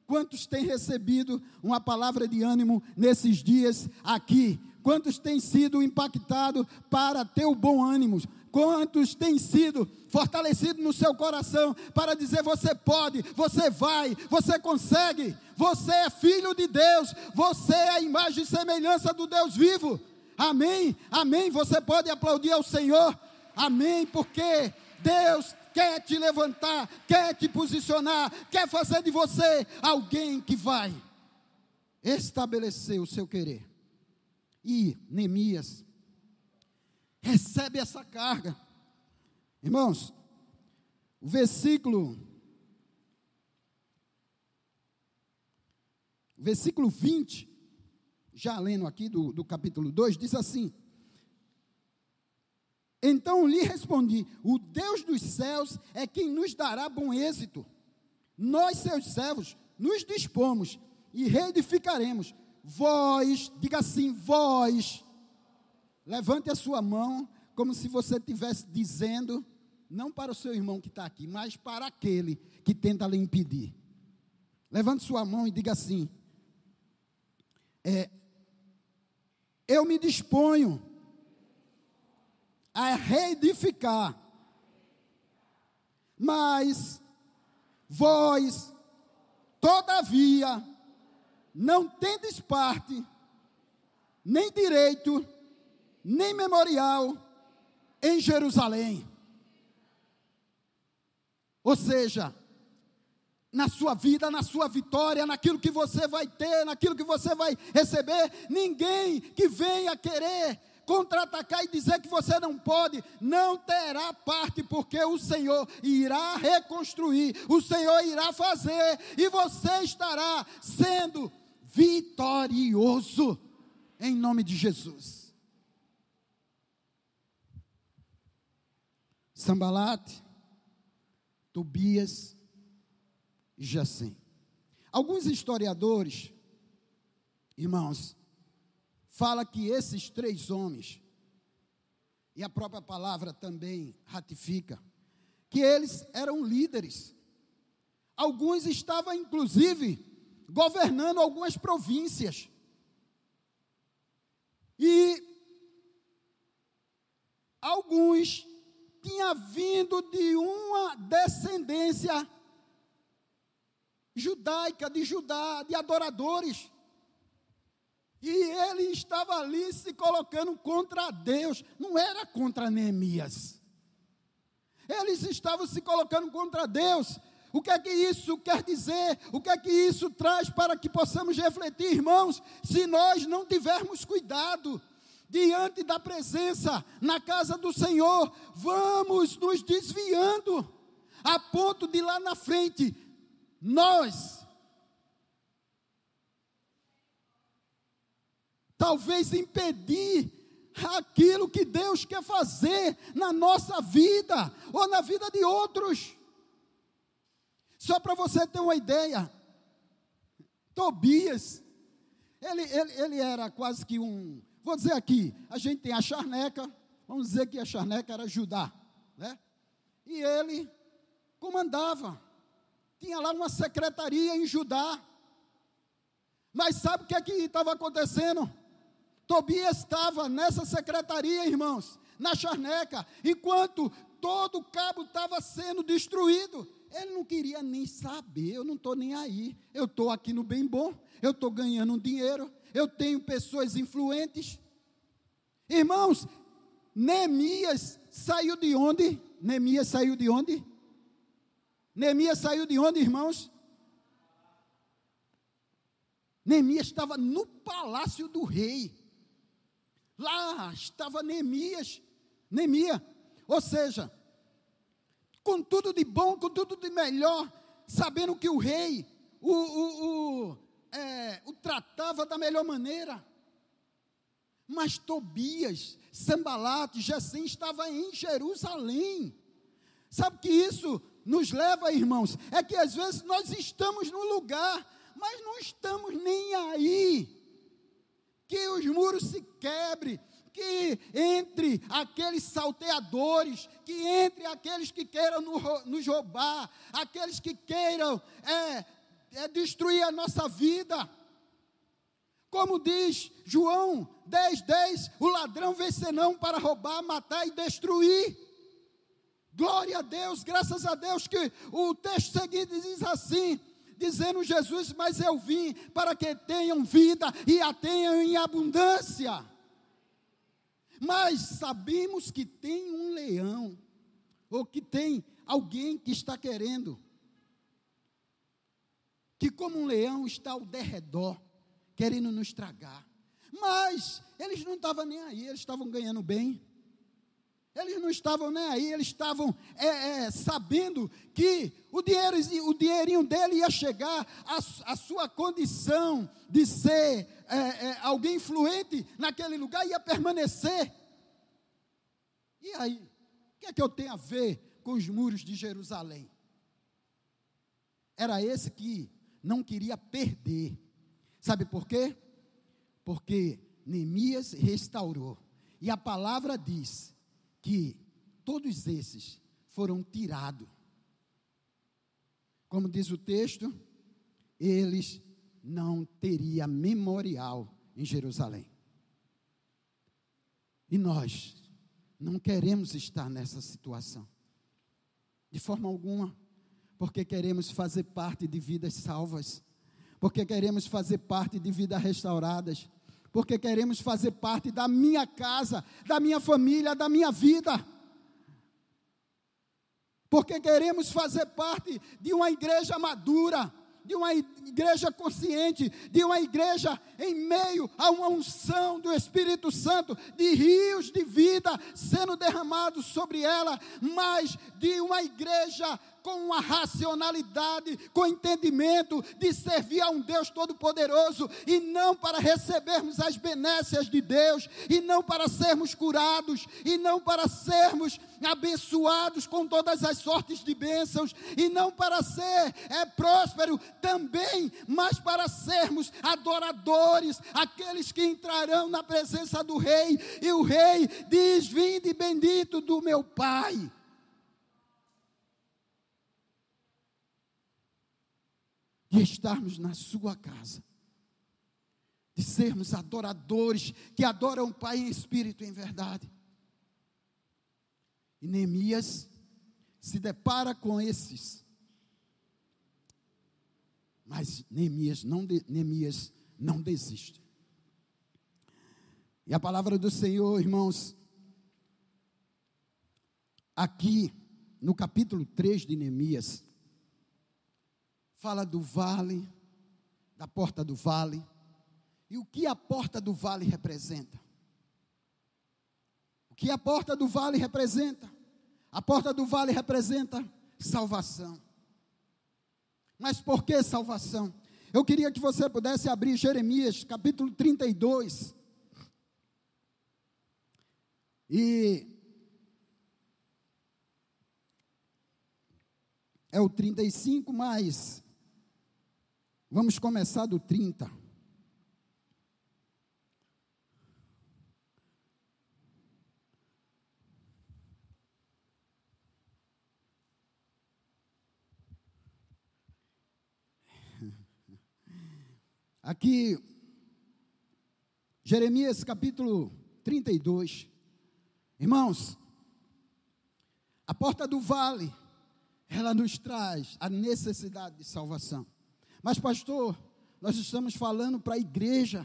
Quantos têm recebido uma palavra de ânimo nesses dias aqui? Quantos têm sido impactados para ter o bom ânimo? Quantos têm sido fortalecidos no seu coração para dizer: você pode, você vai, você consegue, você é filho de Deus, você é a imagem e semelhança do Deus vivo. Amém? Amém? Você pode aplaudir ao Senhor? Amém? Porque Deus quer te levantar, quer te posicionar, quer fazer de você alguém que vai estabelecer o seu querer. E Neemias recebe essa carga. Irmãos, o versículo 20, já lendo aqui do capítulo 2, diz assim: então lhe respondi: o Deus dos céus é quem nos dará bom êxito. Nós, seus servos, nos dispomos e reedificaremos. Vós, diga assim, vós, levante a sua mão, como se você estivesse dizendo, não para o seu irmão que está aqui, mas para aquele que tenta lhe impedir. Levante sua mão e diga assim: eu me disponho a reedificar, mas vós, todavia, não tendes parte, nem direito, nem memorial em Jerusalém. Ou seja, na sua vida, na sua vitória, naquilo que você vai ter, naquilo que você vai receber, ninguém que venha querer contra-atacar e dizer que você não pode, não terá parte, porque o Senhor irá reconstruir, o Senhor irá fazer, e você estará sendo vitorioso, em nome de Jesus. Sambalate, Tobias e Gesem. Alguns historiadores, irmãos, fala que esses 3 homens, e a própria palavra também ratifica, que eles eram líderes. Alguns estavam, inclusive, governando algumas províncias. alguns tinham vindo de uma descendência judaica, de Judá, de adoradores. E ele estava ali se colocando contra Deus, não era contra Neemias. Eles estavam se colocando contra Deus. O que é que isso quer dizer? O que é que isso traz para que possamos refletir, irmãos? Se nós não tivermos cuidado diante da presença na casa do Senhor, vamos nos desviando, a ponto de lá na frente, nós talvez impedir aquilo que Deus quer fazer na nossa vida, ou na vida de outros. Só para você ter uma ideia, Tobias, ele era quase que um, vou dizer aqui, a gente tem a charneca, vamos dizer que a charneca era Judá, né? E ele comandava, tinha lá uma secretaria em Judá, mas sabe o que é que estava acontecendo? Tobias estava nessa secretaria, irmãos, na charneca, enquanto todo o cabo estava sendo destruído. Ele não queria nem saber, eu não estou nem aí, eu estou aqui no bem bom, eu estou ganhando um dinheiro, eu tenho pessoas influentes. Irmãos, Neemias saiu de onde? Neemias saiu de onde? Neemias saiu de onde, irmãos? Neemias estava no palácio do rei. Lá estava Neemias, ou seja, com tudo de bom, com tudo de melhor, sabendo que o rei o tratava da melhor maneira. Mas Tobias, Sanbalate, Gesem estava em Jerusalém. Sabe que isso nos leva, irmãos, é que às vezes nós estamos no lugar, mas não estamos nem aí. Que os muros se quebrem, que entre aqueles salteadores, que entre aqueles que queiram nos roubar, aqueles que queiram destruir a nossa vida. Como diz João 10:10, o ladrão vem senão para roubar, matar e destruir. Glória a Deus, graças a Deus, que o texto seguinte diz assim, dizendo Jesus, mas eu vim para que tenham vida e a tenham em abundância. Mas sabemos que tem um leão, ou que tem alguém que está querendo, que como um leão está ao derredor, querendo nos tragar. Mas eles não estavam nem aí, eles estavam ganhando bem. Eles não estavam nem aí, eles estavam sabendo que o dinheirinho dele ia chegar à sua condição de ser alguém influente naquele lugar, ia permanecer. E aí, o que é que eu tenho a ver com os muros de Jerusalém? Era esse que não queria perder. Sabe por quê? Porque Neemias restaurou. E a palavra diz que todos esses foram tirados. Como diz o texto, eles não teriam memorial em Jerusalém. E nós não queremos estar nessa situação, de forma alguma, porque queremos fazer parte de vidas salvas, porque queremos fazer parte de vidas restauradas, porque queremos fazer parte da minha casa, da minha família, da minha vida, porque queremos fazer parte de uma igreja madura, de uma igreja consciente, de uma igreja em meio a uma unção do Espírito Santo, de rios de vida sendo derramados sobre ela, mas de uma igreja com uma racionalidade, com entendimento de servir a um Deus Todo-Poderoso, e não para recebermos as benécias de Deus, e não para sermos curados, e não para sermos abençoados com todas as sortes de bênçãos, e não para ser próspero também, mas para sermos adoradores, aqueles que entrarão na presença do Rei, e o Rei diz, vinde bendito do meu Pai. De estarmos na sua casa, de sermos adoradores, que adoram o Pai em espírito e em verdade. E Neemias se depara com esses. Mas Neemias não desiste. E a palavra do Senhor, irmãos, aqui no capítulo 3 de Neemias, fala do vale, da porta do vale, e o que a porta do vale representa? O que a porta do vale representa? A porta do vale representa salvação. Mas por que salvação? Eu queria que você pudesse abrir Jeremias, capítulo 32. E é o 35, mas vamos começar do 30. Aqui, Jeremias capítulo 32. Irmãos, a porta do vale, ela nos traz a necessidade de salvação. Mas, pastor, nós estamos falando para a igreja.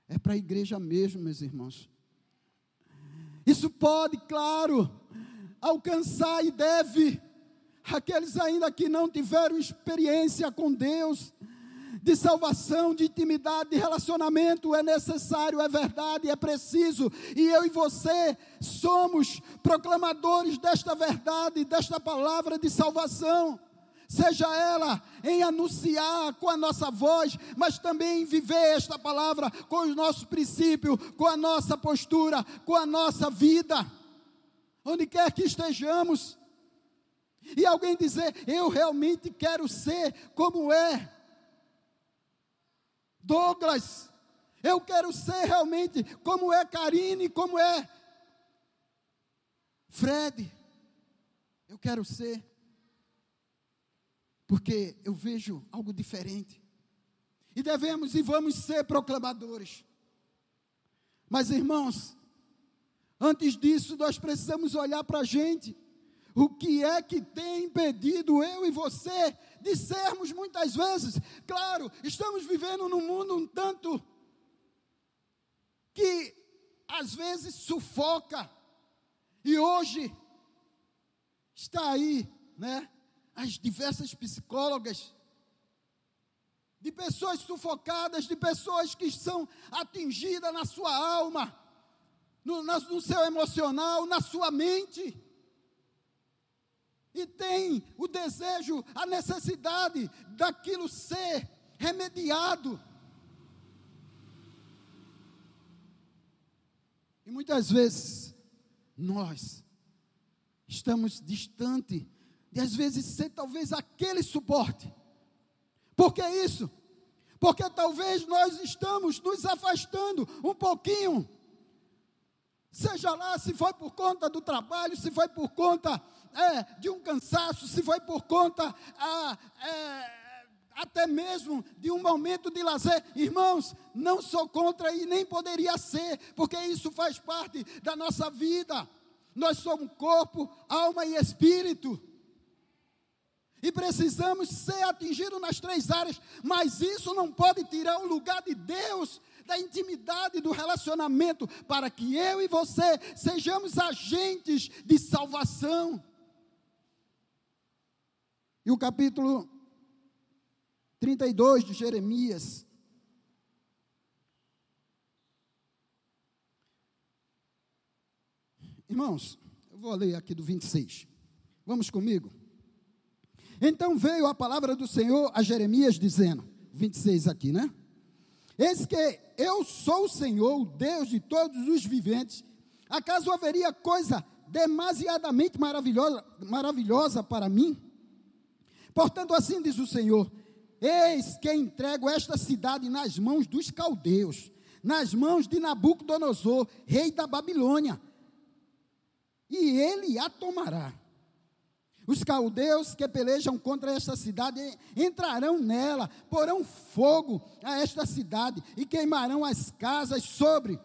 É para a igreja mesmo, meus irmãos. Isso pode, claro, alcançar e deve aqueles ainda que não tiveram experiência com Deus, de salvação, de intimidade, de relacionamento. É necessário, é verdade, é preciso, e eu e você somos proclamadores desta verdade, desta palavra de salvação, seja ela em anunciar com a nossa voz, mas também em viver esta palavra com os nossos princípios, com a nossa postura, com a nossa vida, onde quer que estejamos. E alguém dizer, eu realmente quero ser como é Douglas, eu quero ser realmente como é Karine, como é Fred, eu quero ser, porque eu vejo algo diferente, e devemos e vamos ser proclamadores. Mas, irmãos, antes disso nós precisamos olhar para a gente. O que é que tem impedido eu e você de sermos muitas vezes? Claro, estamos vivendo num mundo um tanto que às vezes sufoca. E hoje está aí, né, as diversas psicólogas, de pessoas sufocadas, de pessoas que são atingidas na sua alma, no seu emocional, na sua mente. E tem o desejo, a necessidade daquilo ser remediado. E muitas vezes nós estamos distante de às vezes ser talvez aquele suporte. Por que isso? Porque talvez nós estamos nos afastando um pouquinho. Seja lá se foi por conta do trabalho, se foi por conta de um cansaço, se foi por conta até mesmo de um momento de lazer. Irmãos, não sou contra e nem poderia ser, porque isso faz parte da nossa vida. Nós somos corpo, alma e espírito. E precisamos ser atingidos nas 3 áreas, mas isso não pode tirar o lugar de Deus, da intimidade, do relacionamento, para que eu e você sejamos agentes de salvação. E o capítulo 32 de Jeremias, irmãos, eu vou ler aqui do 26, vamos comigo? Então veio a palavra do Senhor a Jeremias dizendo, 26 aqui, né? Eis que eu sou o Senhor, o Deus de todos os viventes. Acaso haveria coisa demasiadamente maravilhosa para mim? Portanto, assim diz o Senhor, eis que entrego esta cidade nas mãos dos caldeus, nas mãos de Nabucodonosor, rei da Babilônia, e ele a tomará. Os caldeus que pelejam contra esta cidade entrarão nela, porão fogo a esta cidade e queimarão as casas sobre,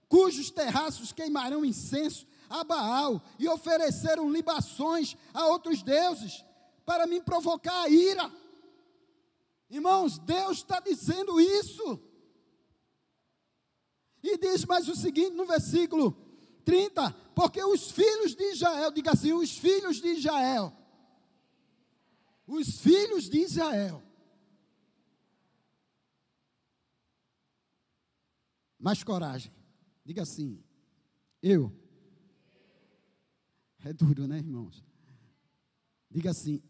cujos terraços queimarão incenso a Baal e ofereceram libações a outros deuses para me provocar a ira. Irmãos, Deus está dizendo isso. E diz mais o seguinte no versículo 30, porque os filhos de Israel, diga assim, os filhos de Israel, mais coragem, diga assim, é duro, né, irmãos? Diga assim,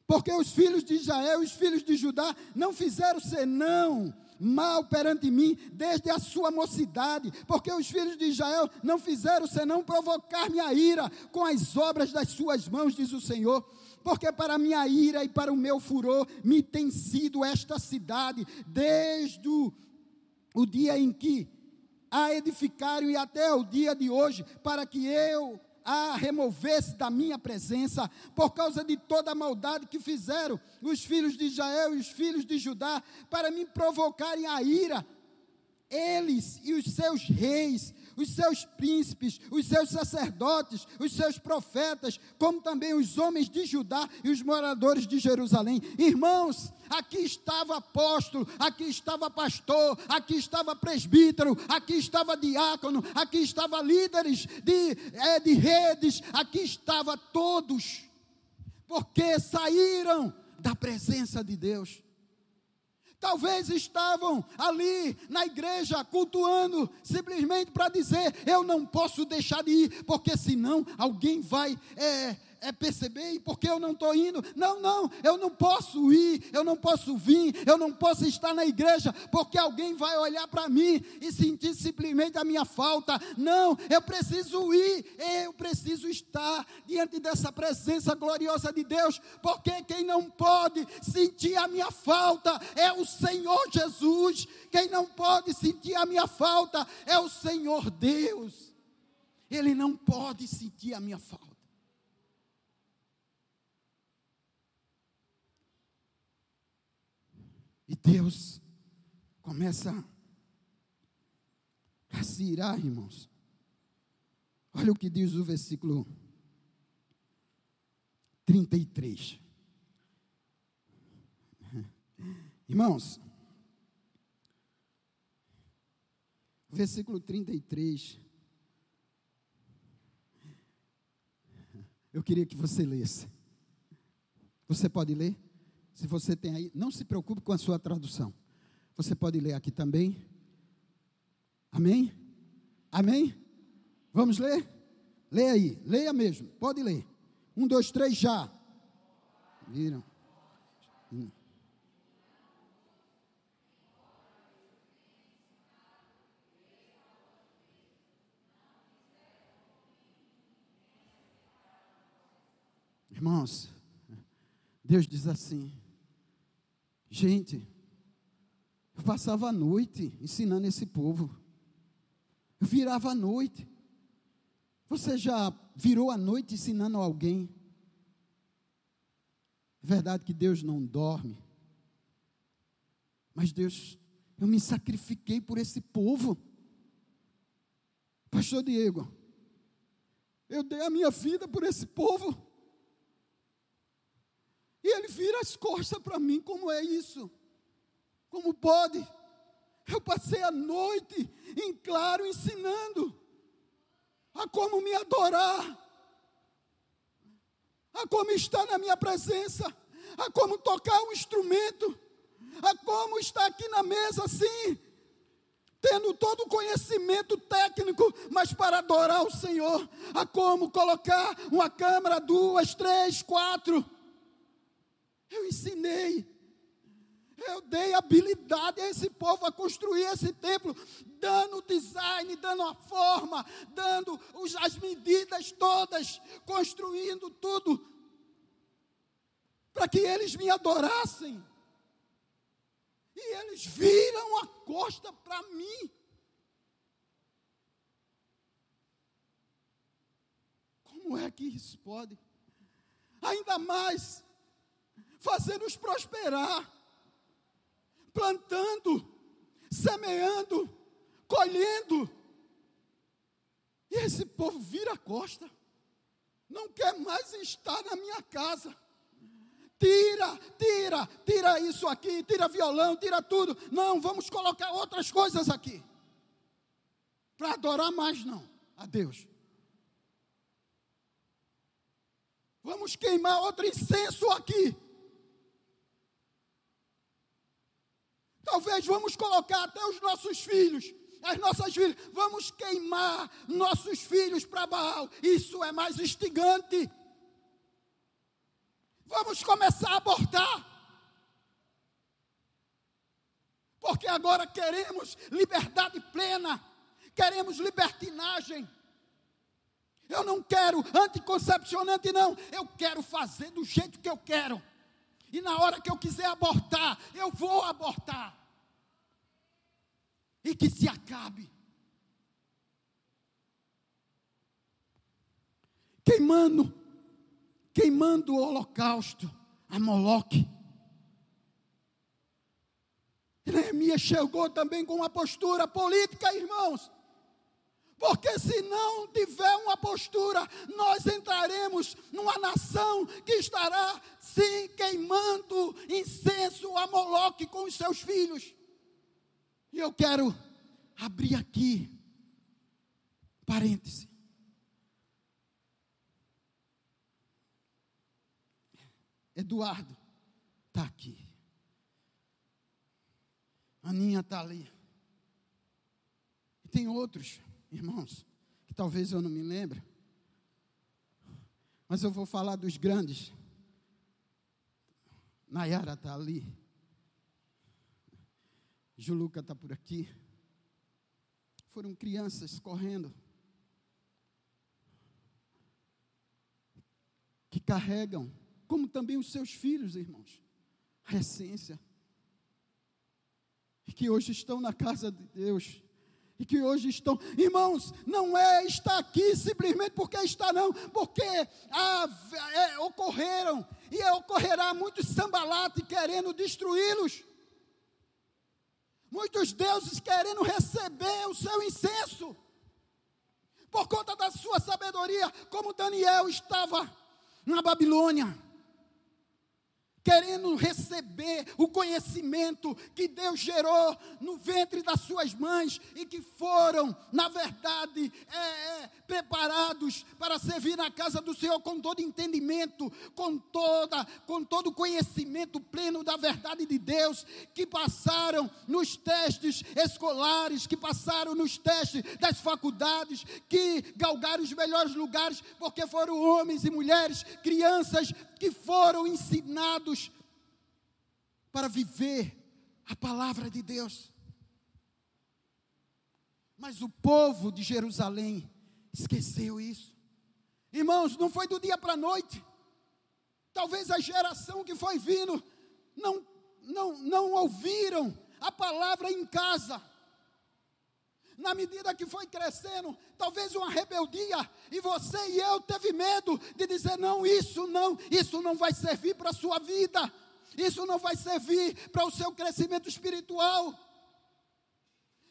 porque os filhos de Israel e os filhos de Judá não fizeram senão mal perante mim desde a sua mocidade, porque os filhos de Israel não fizeram senão provocar minha ira com as obras das suas mãos, diz o Senhor. Porque para minha ira e para o meu furor me tem sido esta cidade, desde o dia em que a edificaram e até o dia de hoje, para que eu a removesse da minha presença, por causa de toda a maldade que fizeram os filhos de Israel e os filhos de Judá, para me provocarem a ira, eles e os seus reis, os seus príncipes, os seus sacerdotes, os seus profetas, como também os homens de Judá e os moradores de Jerusalém. Irmãos, aqui estava apóstolo, aqui estava pastor, aqui estava presbítero, aqui estava diácono, aqui estava líderes de redes, aqui estava todos, porque saíram da presença de Deus. Talvez estavam ali na igreja cultuando, simplesmente para dizer, eu não posso deixar de ir, porque senão alguém vai perceber, e porque eu não estou indo, não, eu não posso ir, eu não posso vir, eu não posso estar na igreja, porque alguém vai olhar para mim e sentir simplesmente a minha falta. Não, eu preciso ir, eu preciso estar diante dessa presença gloriosa de Deus, porque quem não pode sentir a minha falta é o Senhor Jesus. Quem não pode sentir a minha falta é o Senhor Deus. Ele não pode sentir a minha falta. E Deus começa a se irar, irmãos. Olha o que diz o versículo 33. Irmãos, versículo 33. Eu queria que você lesse. Você pode ler? Se você tem aí, não se preocupe com a sua tradução. Você pode ler aqui também. Amém? Amém? Vamos ler? Leia aí, leia mesmo, pode ler. 1, 2, 3, já. Viram? Irmãos, Deus diz assim, gente, eu passava a noite ensinando esse povo, eu virava a noite. Você já virou a noite ensinando alguém? É verdade que Deus não dorme, mas Deus, eu me sacrifiquei por esse povo. Pastor Diego, eu dei a minha vida por esse povo. E ele vira as costas para mim. Como é isso? Como pode? Eu passei a noite em claro ensinando a como me adorar, a como estar na minha presença, a como tocar um instrumento, a como estar aqui na mesa assim, tendo todo o conhecimento técnico, mas para adorar o Senhor, a como colocar uma câmera, 2, 3, 4. Eu ensinei, eu dei habilidade a esse povo a construir esse templo, dando design, dando a forma, dando as medidas todas, construindo tudo, para que eles me adorassem. E eles viram a costa para mim. Como é que isso pode? Ainda mais fazer-nos prosperar, plantando, semeando, colhendo. E esse povo vira a costa. Não quer mais estar na minha casa. Tira isso aqui, tira violão, tira tudo. Não, vamos colocar outras coisas aqui. Para adorar mais não a Deus. Vamos queimar outro incenso aqui. Talvez vamos colocar até os nossos filhos, as nossas filhas. Vamos queimar nossos filhos para Baal. Isso é mais instigante. Vamos começar a abortar. Porque agora queremos liberdade plena. Queremos libertinagem. Eu não quero anticoncepcionante, não. Eu quero fazer do jeito que eu quero. E na hora que eu quiser abortar, eu vou abortar. E que se acabe. Queimando o holocausto a Moloque. Neemias chegou também com uma postura política, irmãos. Porque se não tiver uma postura, nós entraremos numa nação que estará, sim, queimando incenso a Moloque com os seus filhos. E eu quero abrir aqui, parêntese. Eduardo está aqui. Aninha está ali. E tem outros irmãos, que talvez eu não me lembre, mas eu vou falar dos grandes. Nayara está ali, Juluca está por aqui. Foram crianças correndo, que carregam, como também os seus filhos, irmãos, a essência, e que hoje estão na casa de Deus, e que hoje estão, irmãos, não é estar aqui simplesmente porque está, não, porque ocorreram, e ocorrerá muitos sambalate querendo destruí-los, muitos deuses querendo receber o seu incenso, por conta da sua sabedoria, como Daniel estava na Babilônia, querendo receber o conhecimento que Deus gerou no ventre das suas mães e que foram, na verdade, preparados para servir na casa do Senhor com todo entendimento, com todo conhecimento pleno da verdade de Deus, que passaram nos testes escolares, que passaram nos testes das faculdades, que galgaram os melhores lugares, porque foram homens e mulheres, crianças que foram ensinados para viver a palavra de Deus. Mas o povo de Jerusalém esqueceu isso. Irmãos, não foi do dia para a noite. Talvez a geração que foi vindo não ouviram a palavra em casa. Na medida que foi crescendo, talvez uma rebeldia, e você e eu teve medo de dizer, não, isso não vai servir para a sua vida, isso não vai servir para o seu crescimento espiritual.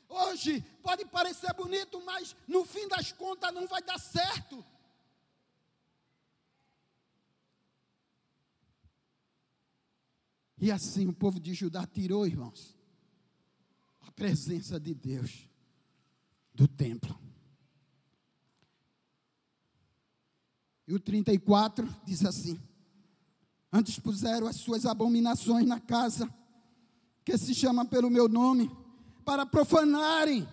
Hoje pode parecer bonito, mas no fim das contas não vai dar certo. E assim o povo de Judá tirou, irmãos, a presença de Deus do templo. E o 34 diz assim: antes puseram as suas abominações na casa, que se chama pelo meu nome, para profanarem,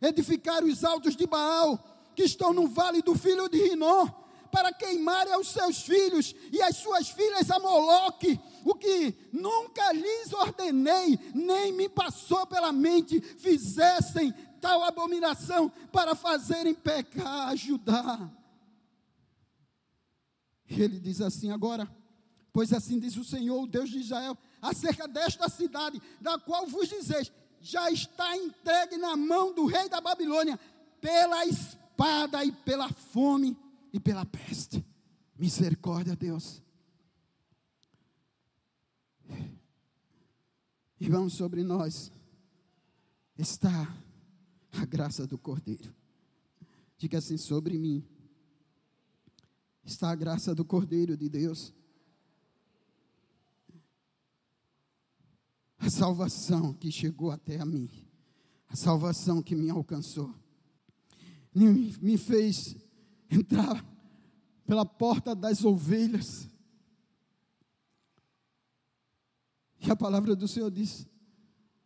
edificar os altos de Baal, que estão no vale do filho de Rinom, para queimarem aos seus filhos e as suas filhas a Moloque, o que nunca lhes ordenei, nem me passou pela mente, fizessem tal abominação para fazerem pecar a Judá. E ele diz assim agora: pois assim diz o Senhor, o Deus de Israel, acerca desta cidade, da qual vos dizeis, já está entregue na mão do rei da Babilônia, pela espada e pela fome e pela peste. Misericórdia, Deus. Irmãos, sobre nós está a graça do Cordeiro. Diga assim: sobre mim está a graça do Cordeiro de Deus. A salvação que chegou até a mim, a salvação que me alcançou, me fez entrar pela porta das ovelhas. E a palavra do Senhor diz,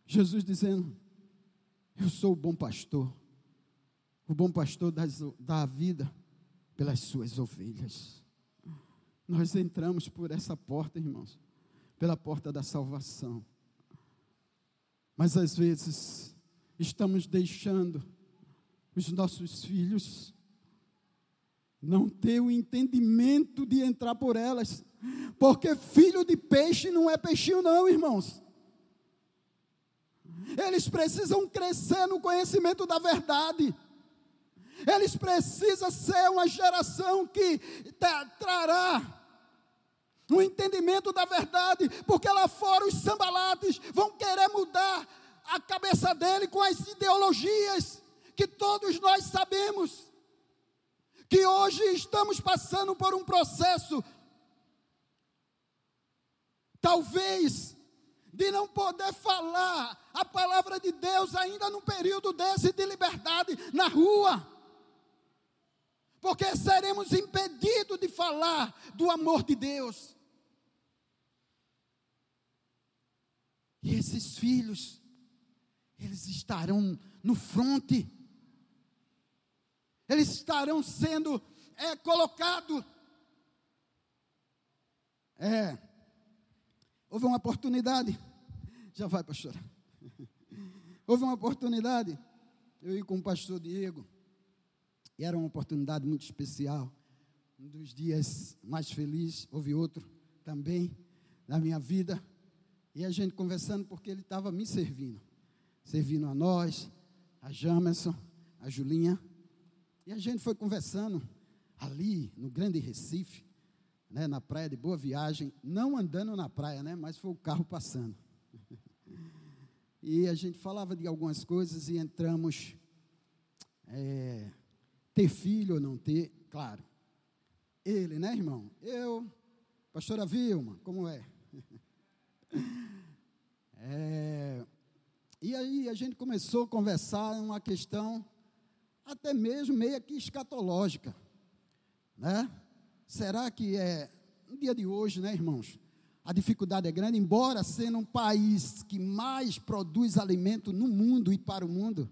Jesus dizendo: eu sou o bom pastor dá a vida pelas suas ovelhas. Nós entramos por essa porta, irmãos, pela porta da salvação. Mas às vezes estamos deixando os nossos filhos não ter o entendimento de entrar por elas, porque filho de peixe não é peixinho não, irmãos. Eles precisam crescer no conhecimento da verdade. Eles precisam ser uma geração que trará o entendimento da verdade, porque lá fora os sambalates vão querer mudar a cabeça dele com as ideologias que todos nós sabemos, que hoje estamos passando por um processo, talvez, de não poder falar a palavra de Deus ainda num período desse de liberdade na rua, porque seremos impedidos de falar do amor de Deus. E esses filhos, eles estarão no fronte, eles estarão sendo colocados. Houve uma oportunidade, já vai, pastora. Houve uma oportunidade, eu ia com o pastor Diego, e era uma oportunidade muito especial, um dos dias mais felizes. Houve outro também na minha vida, e a gente conversando, porque ele estava me servindo a nós, a Jamerson, a Julinha, e a gente foi conversando ali no Grande Recife, né, na praia de Boa Viagem, não andando na praia, né, mas foi o carro passando. E a gente falava de algumas coisas e entramos, ter filho ou não ter, claro. Ele, né, irmão? Eu, pastora Vilma, como é? E aí a gente começou a conversar uma questão até mesmo meio que escatológica, né? Será que no dia de hoje, né, irmãos, a dificuldade é grande, embora sendo um país que mais produz alimento no mundo e para o mundo,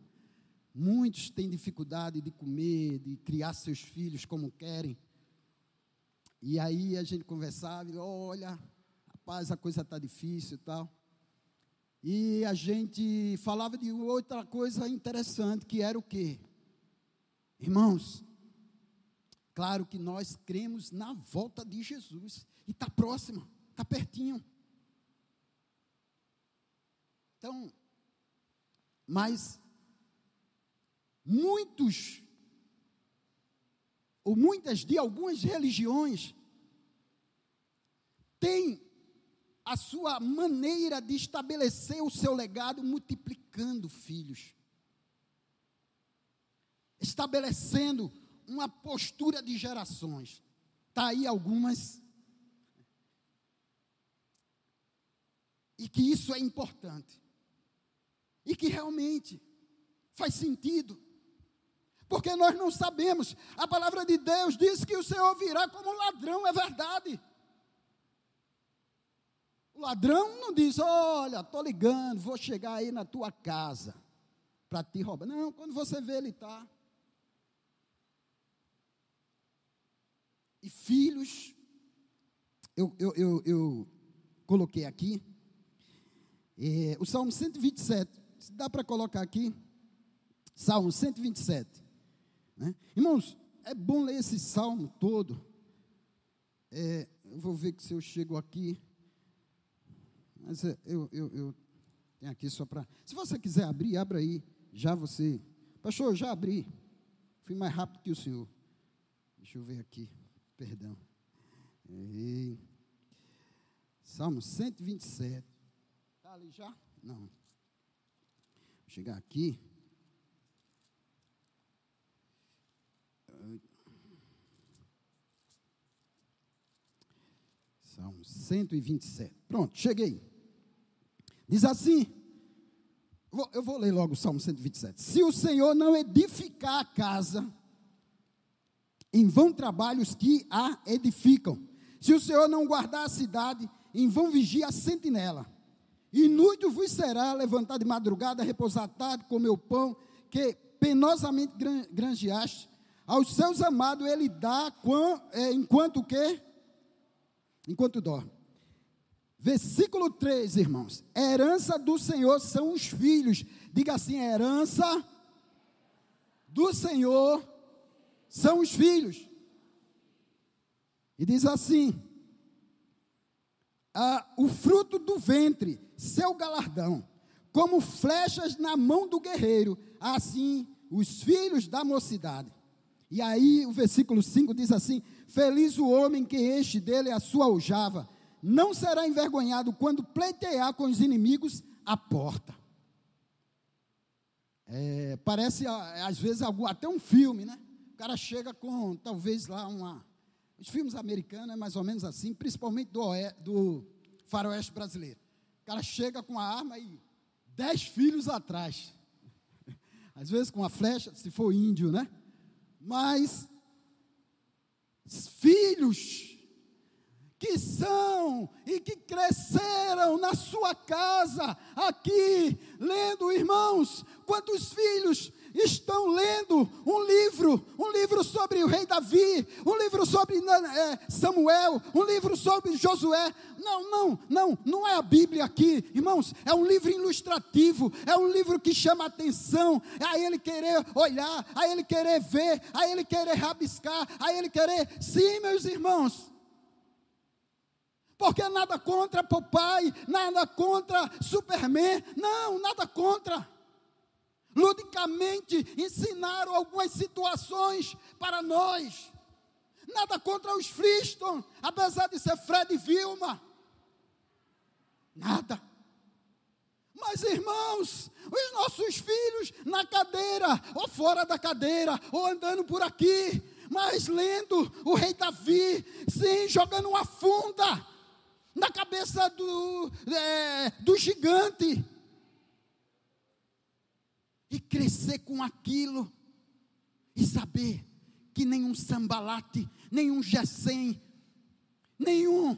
muitos têm dificuldade de comer, de criar seus filhos como querem. E aí a gente conversava, e olha, rapaz, a coisa está difícil e tal. E a gente falava de outra coisa interessante, que era o quê? Irmãos, claro que nós cremos na volta de Jesus, e está próximo, está pertinho. Então, mas muitas de algumas religiões têm a sua maneira de estabelecer o seu legado multiplicando filhos, estabelecendo uma postura de gerações. Está aí algumas, e que isso é importante, e que realmente faz sentido, porque nós não sabemos. A palavra de Deus diz que o Senhor virá como ladrão, é verdade. O ladrão não diz: olha, estou ligando, vou chegar aí na tua casa para te roubar. Não, quando você vê, ele está. E filhos, eu coloquei aqui, o Salmo 127, se dá para colocar aqui, Salmo 127, né? Irmãos, é bom ler esse salmo todo. Eu vou ver se eu chego aqui, mas eu tenho aqui só para, se você quiser abrir, abra aí, já você, pastor, já abri, fui mais rápido que o senhor, deixa eu ver aqui, perdão, Salmo 127, está ali já? Não, vou chegar aqui, Salmo 127. Pronto, cheguei. Diz assim, eu vou ler logo o Salmo 127. Se o Senhor não edificar a casa, em vão trabalham os que a edificam. Se o Senhor não guardar a cidade, em vão vigia a sentinela. Inútil vos será levantar de madrugada, repousar à tarde, comer o pão que penosamente granjeaste. Aos seus amados ele dá enquanto o quê? Enquanto dorme. Versículo 3, irmãos. Herança do Senhor são os filhos. Diga assim, herança do Senhor são os filhos. E diz assim, o fruto do ventre, seu galardão, como flechas na mão do guerreiro, assim os filhos da mocidade. E aí o versículo 5 diz assim, feliz o homem que enche dele a sua aljava, não será envergonhado quando pleitear com os inimigos à porta. Parece às vezes até um filme, né? O cara chega com, talvez lá os filmes americanos é mais ou menos assim, principalmente do faroeste brasileiro. O cara chega com a arma e 10 filhos atrás. Às vezes com a flecha, se for índio, né? Mas filhos que são e que cresceram na sua casa, aqui, lendo, irmãos, quantos filhos estão lendo um livro sobre o rei Davi, um livro sobre Samuel, um livro sobre Josué. Não é a Bíblia aqui, irmãos, é um livro ilustrativo, é um livro que chama a atenção, a ele querer olhar, a ele querer ver, a ele querer rabiscar, a ele querer, sim, meus irmãos, porque nada contra Popeye, nada contra Superman, não, nada contra. Ludicamente ensinaram algumas situações para nós. Nada contra os Flintstones, apesar de ser Fred e Vilma. Nada. Mas, irmãos, os nossos filhos na cadeira, ou fora da cadeira, ou andando por aqui, mas lendo o rei Davi, sim, jogando uma funda na cabeça do gigante. E crescer com aquilo, e saber que nenhum Sambalate, nenhum Gesem, nenhum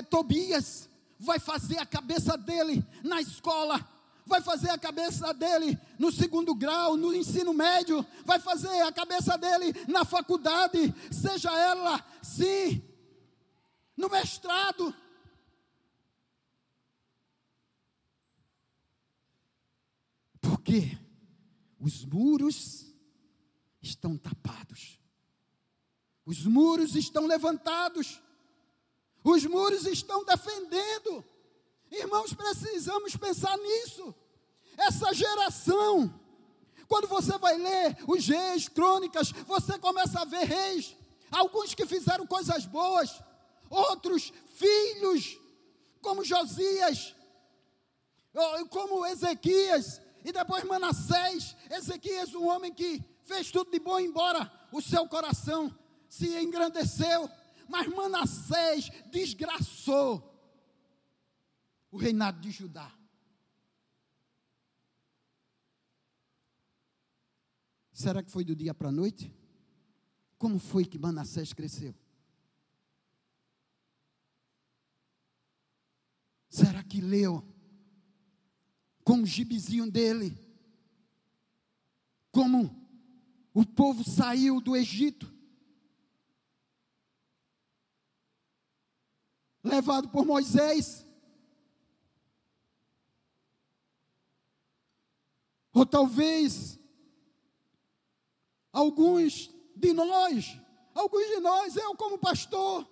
Tobias vai fazer a cabeça dele na escola, vai fazer a cabeça dele no segundo grau, no ensino médio, vai fazer a cabeça dele na faculdade, seja ela, sim, no mestrado. Porque os muros estão tapados, os muros estão levantados, os muros estão defendendo. Irmãos, precisamos pensar nisso. Essa geração, quando você vai ler os reis, crônicas, você começa a ver reis, alguns que fizeram coisas boas, outros filhos, como Josias, como Ezequias, e depois Manassés. Ezequias, um homem que fez tudo de bom, embora o seu coração se engrandeceu, mas Manassés desgraçou o reinado de Judá. Será que foi do dia para a noite? Como foi que Manassés cresceu? Será que leu com o gibizinho dele como o povo saiu do Egito, levado por Moisés? Ou talvez alguns de nós, eu como pastor,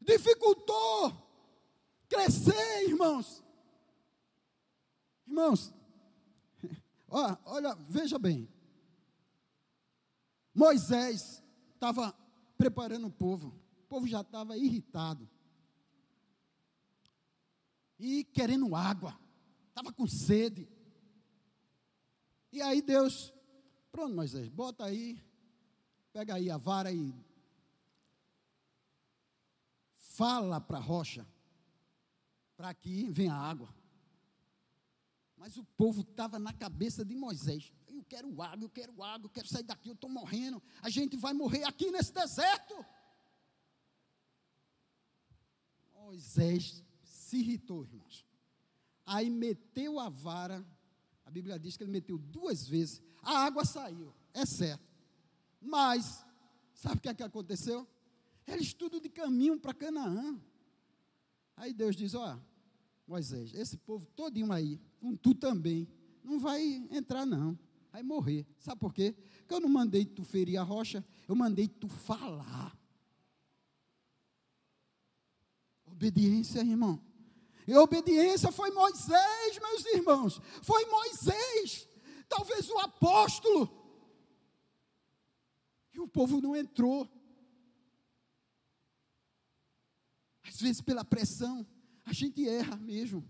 dificultou crescer, irmãos. Irmãos, olha, veja bem, Moisés estava preparando o povo já estava irritado, e querendo água, estava com sede, e aí Deus, pronto Moisés, bota aí, pega aí a vara e fala para a rocha, para que venha água. Mas o povo estava na cabeça de Moisés. Eu quero água, eu quero água, eu quero sair daqui, eu estou morrendo. A gente vai morrer aqui nesse deserto. Moisés se irritou, irmãos. Aí meteu a vara, a Bíblia diz que ele meteu 2 vezes, a água saiu, é certo. Mas, sabe o que é que aconteceu? Eles tudo de caminho para Canaã. Aí Deus diz, ó, Moisés, esse povo todinho aí, com tu também, não vai entrar não, vai morrer. Sabe por quê? Porque eu não mandei tu ferir a rocha, eu mandei tu falar. Obediência, irmão. E a obediência foi Moisés, meus irmãos. Foi Moisés. Talvez o apóstolo. E o povo não entrou. Às vezes, pela pressão, a gente erra mesmo.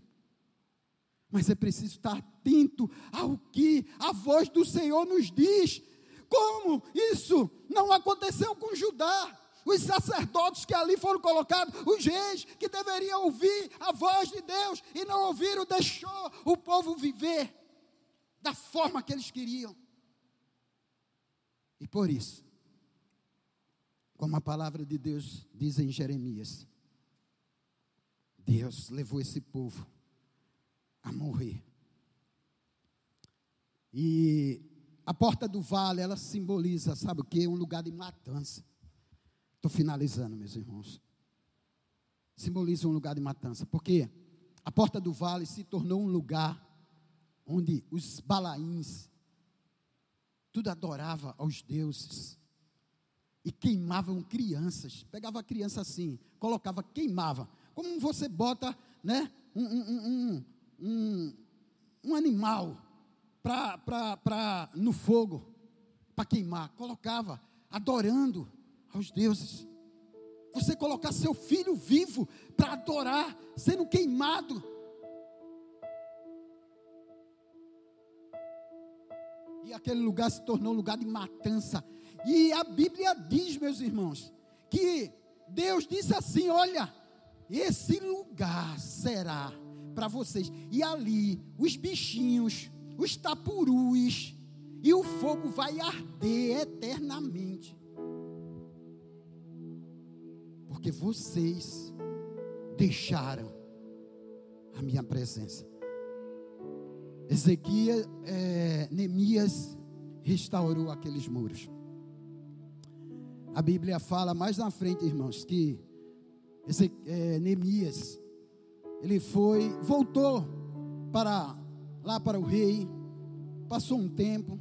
Mas é preciso estar atento ao que a voz do Senhor nos diz. Como isso não aconteceu com Judá? Os sacerdotes que ali foram colocados, os reis que deveriam ouvir a voz de Deus e não ouviram, deixou o povo viver da forma que eles queriam. E por isso, como a palavra de Deus diz em Jeremias, Deus levou esse povo a morrer. E a porta do vale, ela simboliza, sabe o quê? Um lugar de matança. Estou finalizando, meus irmãos. Simboliza um lugar de matança, porque a porta do vale se tornou um lugar onde os balaíns tudo adorava aos deuses e queimavam crianças. Pegava a criança assim, colocava, queimava. Como você bota, né, um animal no fogo para queimar, colocava adorando aos deuses. Você colocar seu filho vivo para adorar, sendo queimado. E aquele lugar se tornou um lugar de matança. E a Bíblia diz, meus irmãos, que Deus disse assim, olha, esse lugar será para vocês. E ali, os bichinhos, os tapurus, e o fogo vai arder eternamente. Porque vocês deixaram a minha presença. Neemias restaurou aqueles muros. A Bíblia fala mais na frente, irmãos, que Neemias, ele voltou lá para o rei, passou um tempo,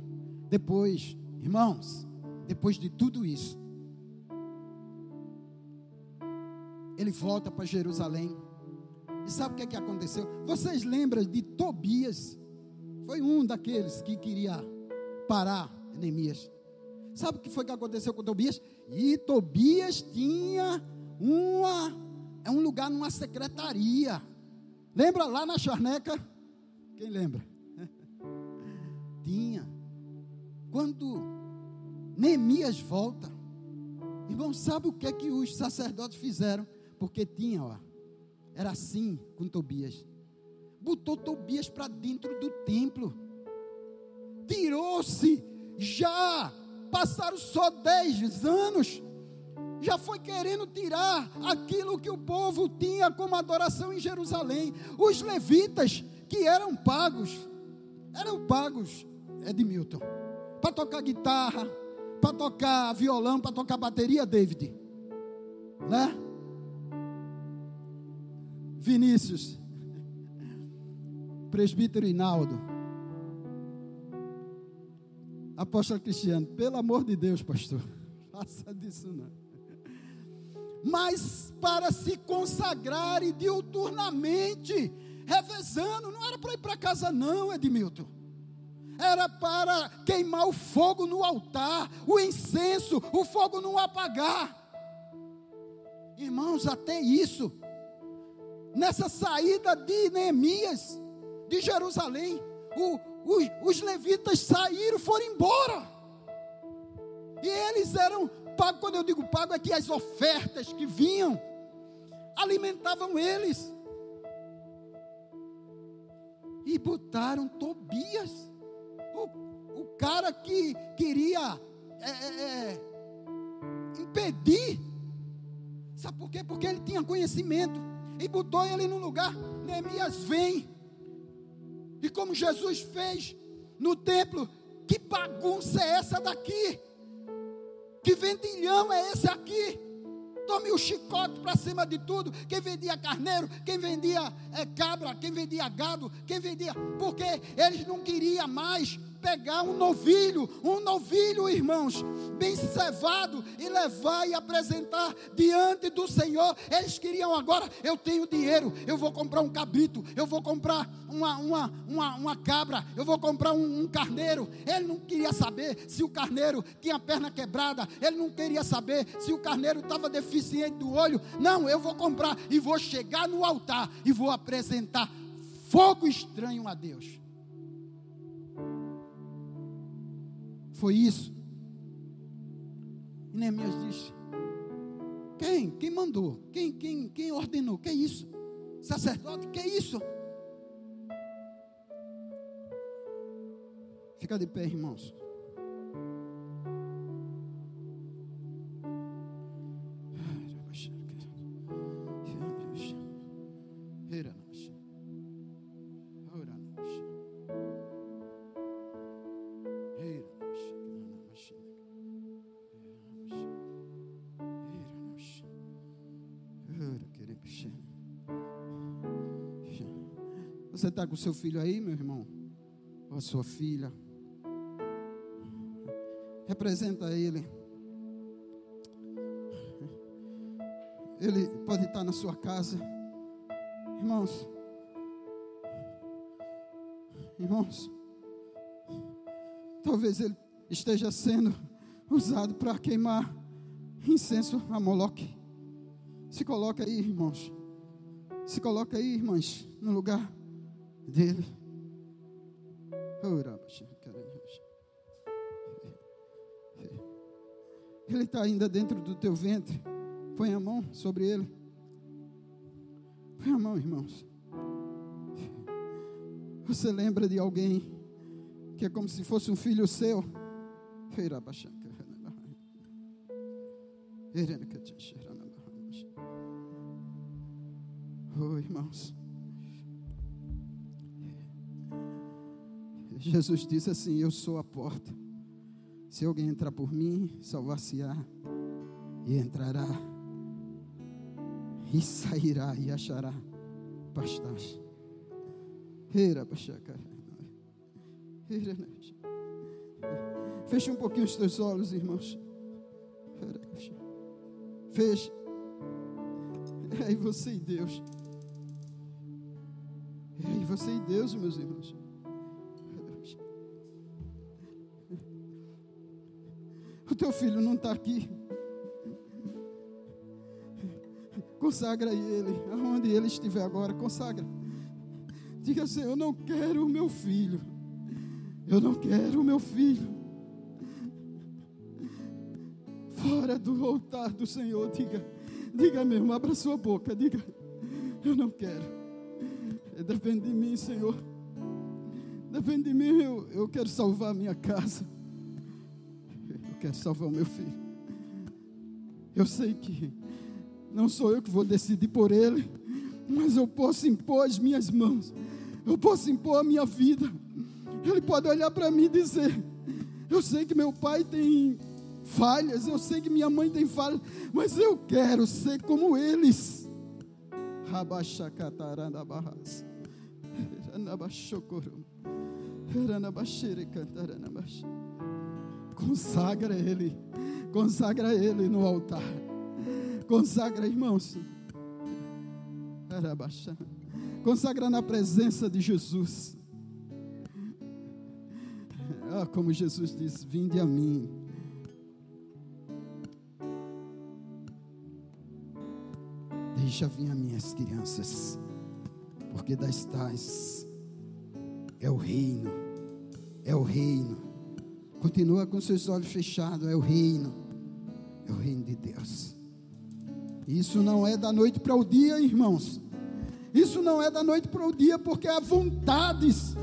depois, irmãos, depois de tudo isso, ele volta para Jerusalém. E sabe o que aconteceu? Vocês lembram de Tobias? Foi um daqueles que queria parar Neemias. Sabe o que foi que aconteceu com Tobias? E Tobias tinha um lugar numa secretaria. Lembra lá na charneca? Quem lembra? Tinha. Quando Neemias volta, irmão, sabe o que os sacerdotes fizeram? Porque tinha, era assim com Tobias. Botou Tobias para dentro do templo. Tirou-se, já passaram só 10 anos. Já foi querendo tirar aquilo que o povo tinha como adoração em Jerusalém. Os levitas que eram pagos, Edmilton, para tocar guitarra, para tocar violão, para tocar bateria, David, né? Vinícius, presbítero Hinaldo, apóstolo Cristiano, pelo amor de Deus, pastor, faça disso não. Mas para se consagrarem diuturnamente, revezando, não era para ir para casa não, Edmilton, era para queimar o fogo no altar, o incenso, o fogo não apagar. Irmãos, até isso, nessa saída de Neemias, de Jerusalém, os levitas saíram, foram embora, e eles eram pagos. Quando eu digo pago, é que as ofertas que vinham, alimentavam eles. E botaram Tobias, o cara que queria impedir. Sabe por quê? Porque ele tinha conhecimento. E botou ele no lugar. Neemias vem. E como Jesus fez no templo, que bagunça é essa daqui? Que vendilhão é esse aqui? Tome o chicote para cima de tudo. Quem vendia carneiro, quem vendia cabra, quem vendia gado, quem vendia... Porque eles não queriam mais pegar um novilho, irmãos, bem cevado, e levar e apresentar diante do Senhor. Eles queriam agora: eu tenho dinheiro, eu vou comprar um cabrito, eu vou comprar uma cabra, eu vou comprar um carneiro. Ele não queria saber se o carneiro tinha a perna quebrada, ele não queria saber se o carneiro estava deficiente do olho. Não, eu vou comprar e vou chegar no altar e vou apresentar fogo estranho a Deus. Foi isso. E Neemias disse: quem mandou? Quem ordenou? Que é isso? Sacerdote, que é isso? Fica de pé, irmãos. Você está com o seu filho aí, meu irmão? Ou a sua filha? Representa ele. Ele pode estar na sua casa. Irmãos, talvez ele esteja sendo usado para queimar incenso a Moloque. Se coloca aí, irmãos. Se coloca aí, irmãs, no lugar dele. Ele está ainda dentro do teu ventre. Põe a mão sobre ele. Põe a mão, irmãos. Você lembra de alguém que é como se fosse um filho seu? Oh, irmãos, Jesus disse assim: eu sou a porta. Se alguém entrar por mim, salvar-se-á, e entrará, e sairá, e achará pastagem. Feche um pouquinho os teus olhos, irmãos. Feche. É você e Deus. É você e Deus, meus irmãos. O teu filho não está aqui. Consagra ele, aonde ele estiver agora, consagra. Diga assim: eu não quero o meu filho. Eu não quero o meu filho fora do altar do Senhor. Diga mesmo, abra sua boca, diga: eu não quero. Depende de mim, Senhor. Depende de mim, eu quero salvar a minha casa. Eu quero salvar o meu filho. Eu sei que não sou eu que vou decidir por ele, mas eu posso impor as minhas mãos. Eu posso impor a minha vida. Ele pode olhar para mim e dizer: eu sei que meu pai tem falhas, eu sei que minha mãe tem falhas, mas eu quero ser como eles. Consagra ele no altar. Consagra, irmãos. Consagra na presença de Jesus. Como Jesus diz: vinde a mim. Deixa vir a minhas crianças, porque das tais é o reino. É o reino. Continua com seus olhos fechados. É o reino de Deus. Isso não é da noite para o dia, irmãos. Isso não é da noite para o dia, porque há vontades,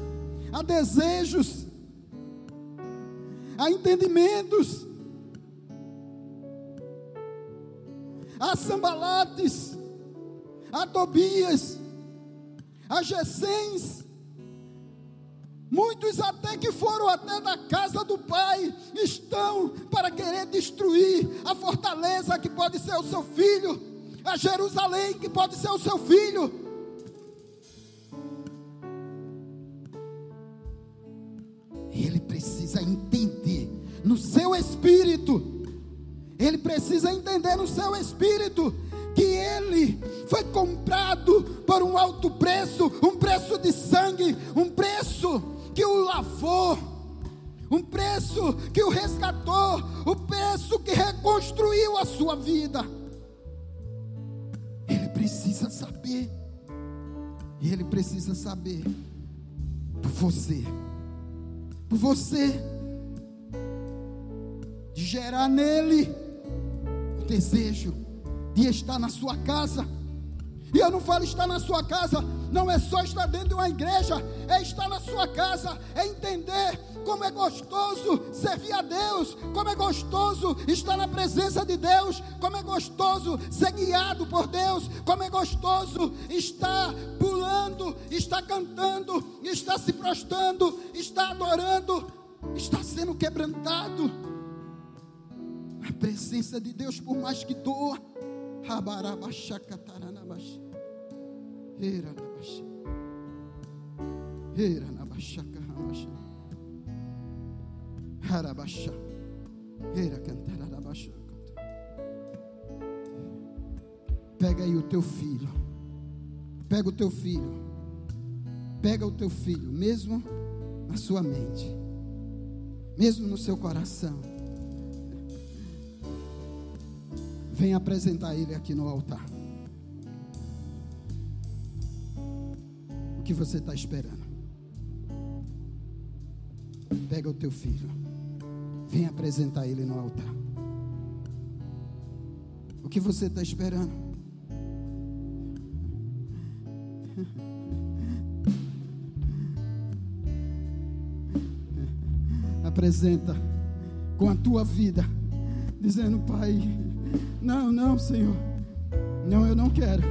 há desejos, há entendimentos, há Sanbalates, há Tobias, há Gesens, muitos até que foram até da casa do pai, estão para querer destruir a fortaleza que pode ser o seu filho, a Jerusalém que pode ser o seu filho. Ele precisa entender no seu espírito, ele precisa entender no seu espírito, que ele foi comprado por um alto preço, um preço de sangue, um preço que o lavou, um preço que o resgatou, o preço que reconstruiu a sua vida. Ele precisa saber, e ele precisa saber por você, de gerar nele o desejo de estar na sua casa. E eu não falo estar na sua casa, não é só estar dentro de uma igreja, é estar na sua casa, é entender como é gostoso servir a Deus, como é gostoso estar na presença de Deus, como é gostoso ser guiado por Deus, como é gostoso estar pulando, estar cantando, estar se prostrando, estar adorando, estar sendo quebrantado na presença de Deus, por mais que doa. Pega aí o teu filho, pega o teu filho, mesmo na sua mente, mesmo no seu coração, vem apresentar ele aqui no altar. O que você está esperando? Pega o teu filho, vem apresentar ele no altar. O que você está esperando? Apresenta com a tua vida, dizendo: Pai, não, Senhor, não, eu não quero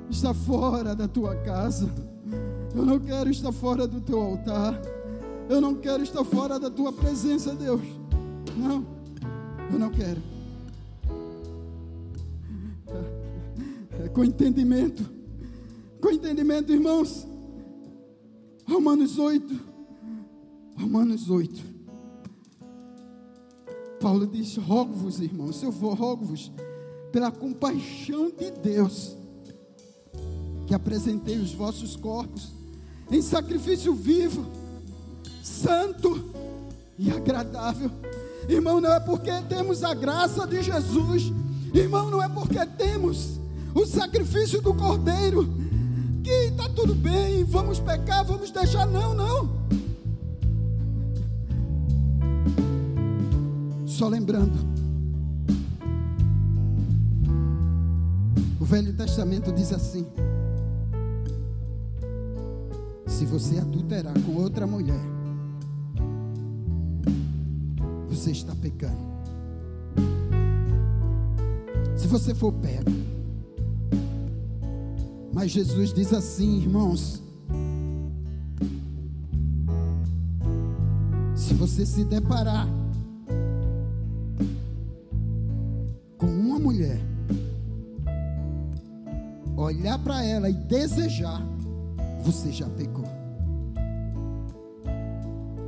estar fora da tua casa, eu não quero estar fora do teu altar, eu não quero estar fora da tua presença, Deus, não, eu não quero. Com entendimento, irmãos. Romanos 8, Paulo diz: rogo-vos, irmãos, rogo-vos pela compaixão de Deus, que apresentei os vossos corpos em sacrifício vivo, santo e agradável. Irmão, não é porque temos a graça de Jesus, irmão, não é porque temos o sacrifício do Cordeiro que está tudo bem, vamos pecar, vamos deixar. Não. Só lembrando, o Velho Testamento diz assim: se você adulterar com outra mulher, você está pecando. Se você for pego. Mas Jesus diz assim, irmãos: se você se deparar com uma mulher, olhar para ela e desejar, você já pecou.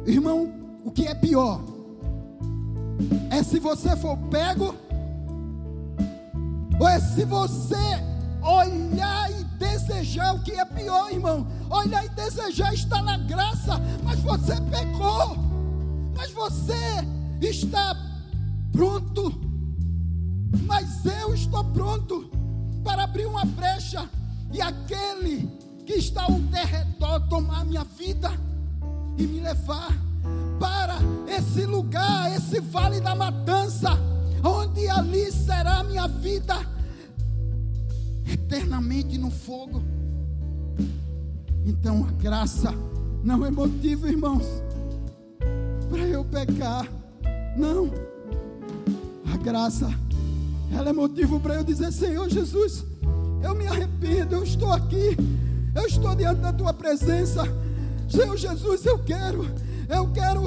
Irmão, o que é pior é se você for pego, ou é se você olhar e desejar. O que é pior, irmão? Olhar e desejar, está na graça, mas você pecou, mas você está pronto, mas eu estou pronto para abrir uma brecha e aquele que está ao derredor tomar minha vida e me levar para esse lugar, esse vale da matança, onde ali será a minha vida eternamente no fogo. Então a graça não é motivo, irmãos, para eu pecar. Não. A graça, ela é motivo para eu dizer: Senhor Jesus, eu me arrependo, eu estou aqui, eu estou diante da tua presença. Senhor Jesus, eu quero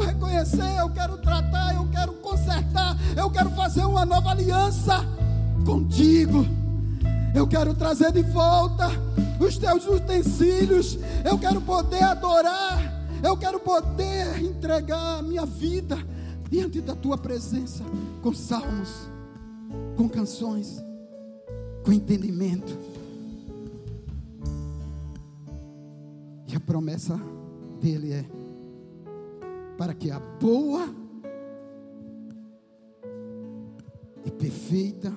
reconhecer, eu quero tratar, eu quero consertar, eu quero fazer uma nova aliança contigo. Eu quero trazer de volta os teus utensílios, eu quero poder adorar, eu quero poder entregar a minha vida diante da tua presença, com salmos, com canções, com entendimento. E a promessa dele é para que a boa e perfeita,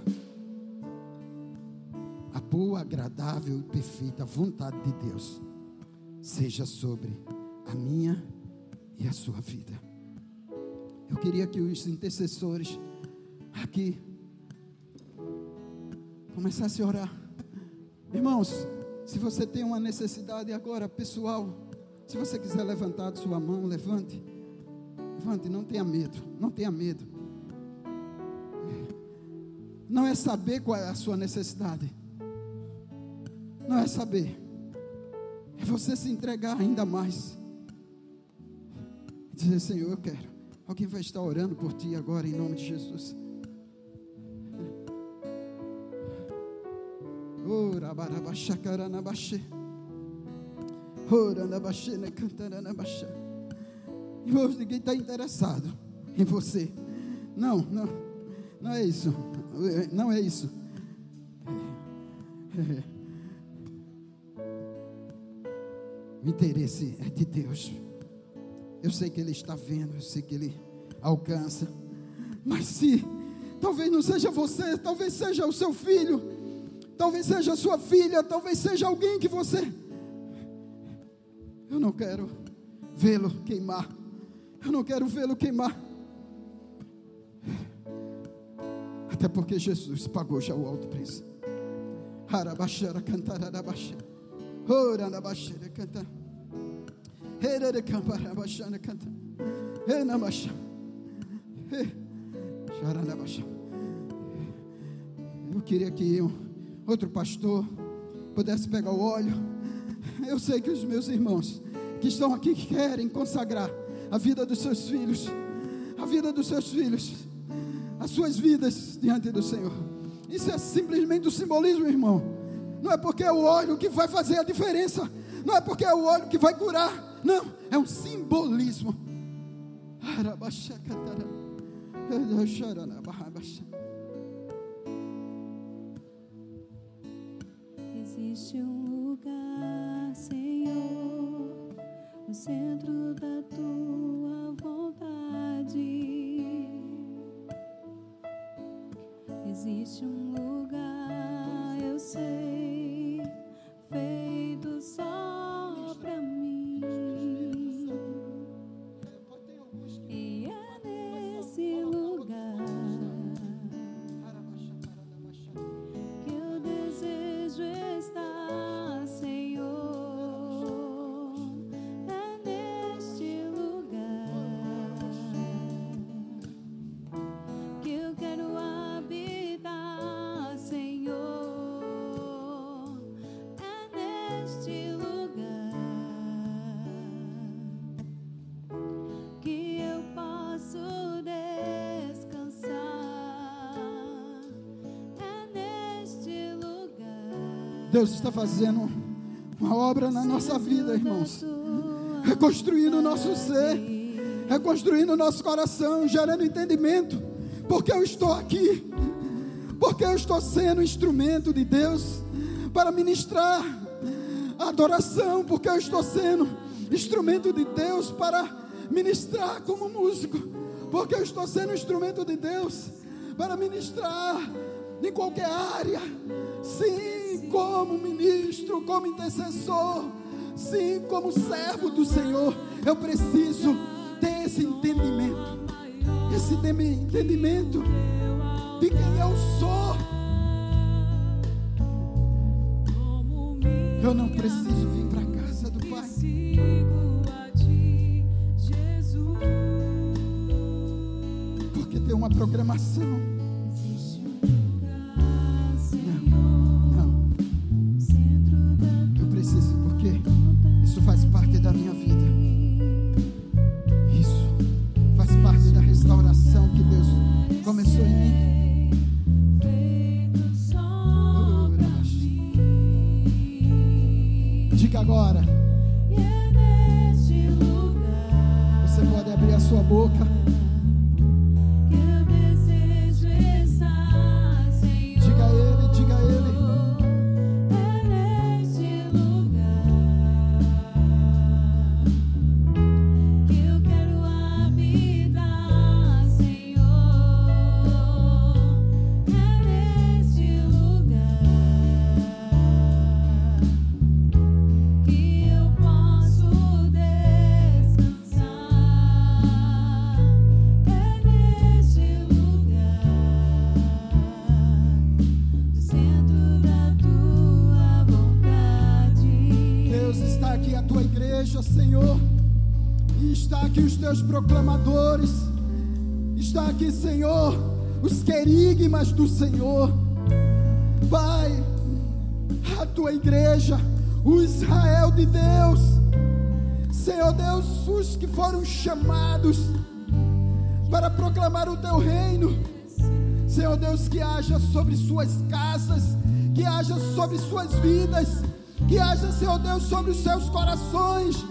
a boa, agradável e perfeita vontade de Deus seja sobre a minha e a sua vida. Eu queria que os intercessores aqui começassem a orar. Irmãos, se você tem uma necessidade agora pessoal, se você quiser levantar sua mão, levante, não tenha medo, não tenha medo. Não é saber qual é a sua necessidade, não é saber, é você se entregar ainda mais, dizer: Senhor, eu quero. Alguém vai estar orando por ti agora, em nome de Jesus. Irmãos, ninguém está interessado em você. Não é isso. Não é isso. O interesse é de Deus. Eu sei que Ele está vendo, eu sei que Ele alcança. Mas se talvez não seja você, talvez seja o seu filho, talvez seja a sua filha, talvez seja alguém que você... Eu não quero vê-lo queimar. Eu não quero vê-lo queimar. Até porque Jesus pagou já o alto preço. Harabaxara cantar, arabaxara. Oranabaxara cantar. Hereracamparabaxara cantar. Enabaxara. Eu queria que outro pastor pudesse pegar o óleo. Eu sei que os meus irmãos que estão aqui querem consagrar a vida dos seus filhos, a vida dos seus filhos, as suas vidas diante do Senhor. Isso é simplesmente um simbolismo, irmão. Não é porque é o óleo que vai fazer a diferença, não é porque é o óleo que vai curar, não, é um simbolismo. Existe um lugar, Senhor, no centro da tua vontade. Existe um lugar, eu sei, feito só pra mim. E é nesse lugar que eu desejo estar, Senhor. É neste lugar que eu quero habitar, Senhor. É neste lugar que eu posso descansar. É neste lugar. Deus está fazendo uma obra na nossa vida, irmãos, reconstruindo o nosso ser, reconstruindo o nosso coração, gerando entendimento. Porque eu estou aqui, porque eu estou sendo instrumento de Deus para ministrar a adoração, porque eu estou sendo instrumento de Deus para ministrar como músico, porque eu estou sendo instrumento de Deus para ministrar em qualquer área. Sim, como ministro, como intercessor, sim, como servo do Senhor, eu preciso ter esse entendimento de quem eu sou. Eu não preciso vir para a casa do Pai. Porque tem uma programação. Não. Eu preciso, porque isso faz parte da minha vida. Isso faz parte da restauração que Deus começou em mim. Diga agora. Você pode abrir a sua boca. Diga a Ele, diga a Ele. Senhor, e está aqui os teus proclamadores, está aqui, Senhor, os querigmas do Senhor. Pai, a tua igreja, o Israel de Deus, Senhor Deus, os que foram chamados para proclamar o teu reino, Senhor Deus, que haja sobre suas casas, que haja sobre suas vidas, que haja, Senhor Deus, sobre os seus corações,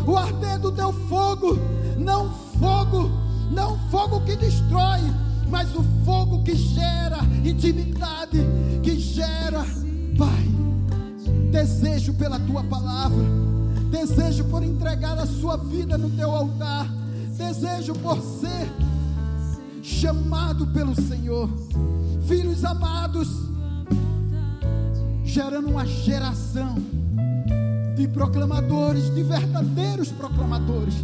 o arder do teu fogo, não fogo que destrói, mas o fogo que gera intimidade, que gera, Pai, desejo pela tua palavra, desejo por entregar a sua vida no teu altar, desejo por ser chamado pelo Senhor, filhos amados, gerando uma geração de proclamadores, de verdadeiros proclamadores.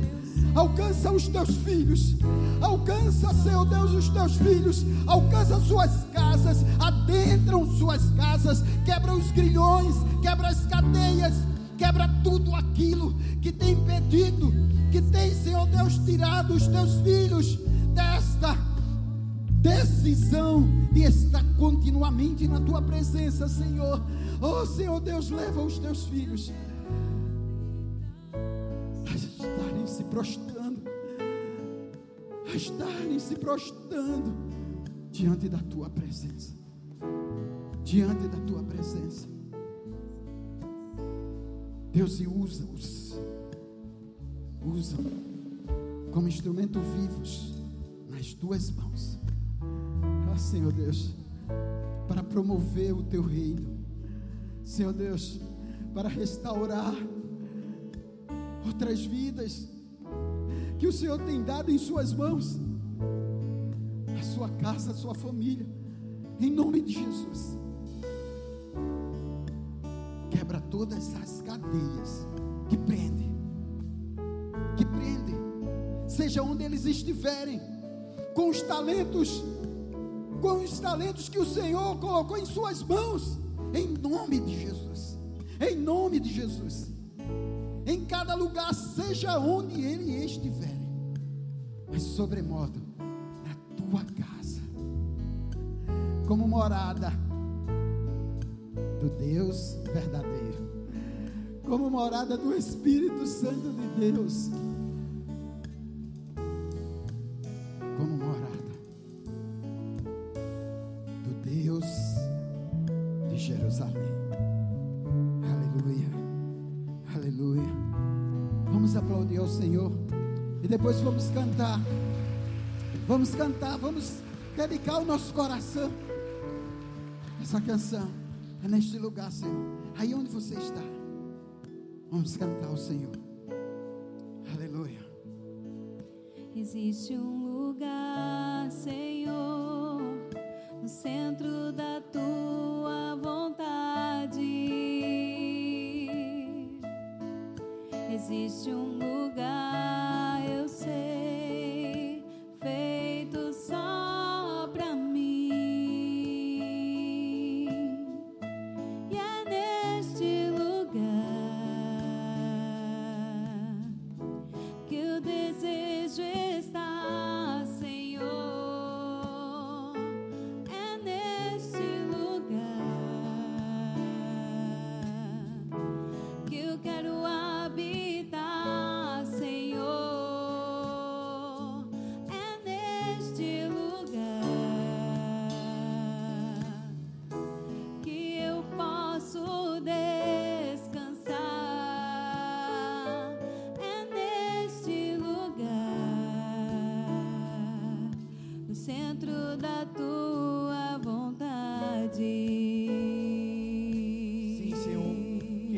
Alcança os teus filhos, alcança, Senhor Deus, os teus filhos, alcança suas casas, adentram suas casas, quebra os grilhões, quebra as cadeias, quebra tudo aquilo que tem impedido, que tem, Senhor Deus, tirado os teus filhos desta decisão de estar continuamente na tua presença, Senhor. Oh, Senhor Deus, leva os teus filhos a estarem se prostrando diante da tua presença, Deus, e usa-os como instrumento vivos nas tuas mãos, Senhor Deus, para promover o teu reino, Senhor Deus, para restaurar outras vidas que o Senhor tem dado em suas mãos, a sua casa, a sua família, em nome de Jesus. Quebra todas as cadeias que prendem, seja onde eles estiverem, com os talentos que o Senhor colocou em suas mãos, em nome de Jesus, em cada lugar, seja onde ele estiver, mas sobremodo na tua casa, como morada do Deus verdadeiro, como morada do Espírito Santo de Deus, como morada do Deus de Jerusalém. Aleluia. Vamos aplaudir ao Senhor e depois vamos cantar, vamos dedicar o nosso coração. Essa canção é neste lugar, Senhor, aí onde você está, vamos cantar ao Senhor. Aleluia. Existe um lugar, Senhor, no centro da tua vontade. Existe um lugar, eu sei,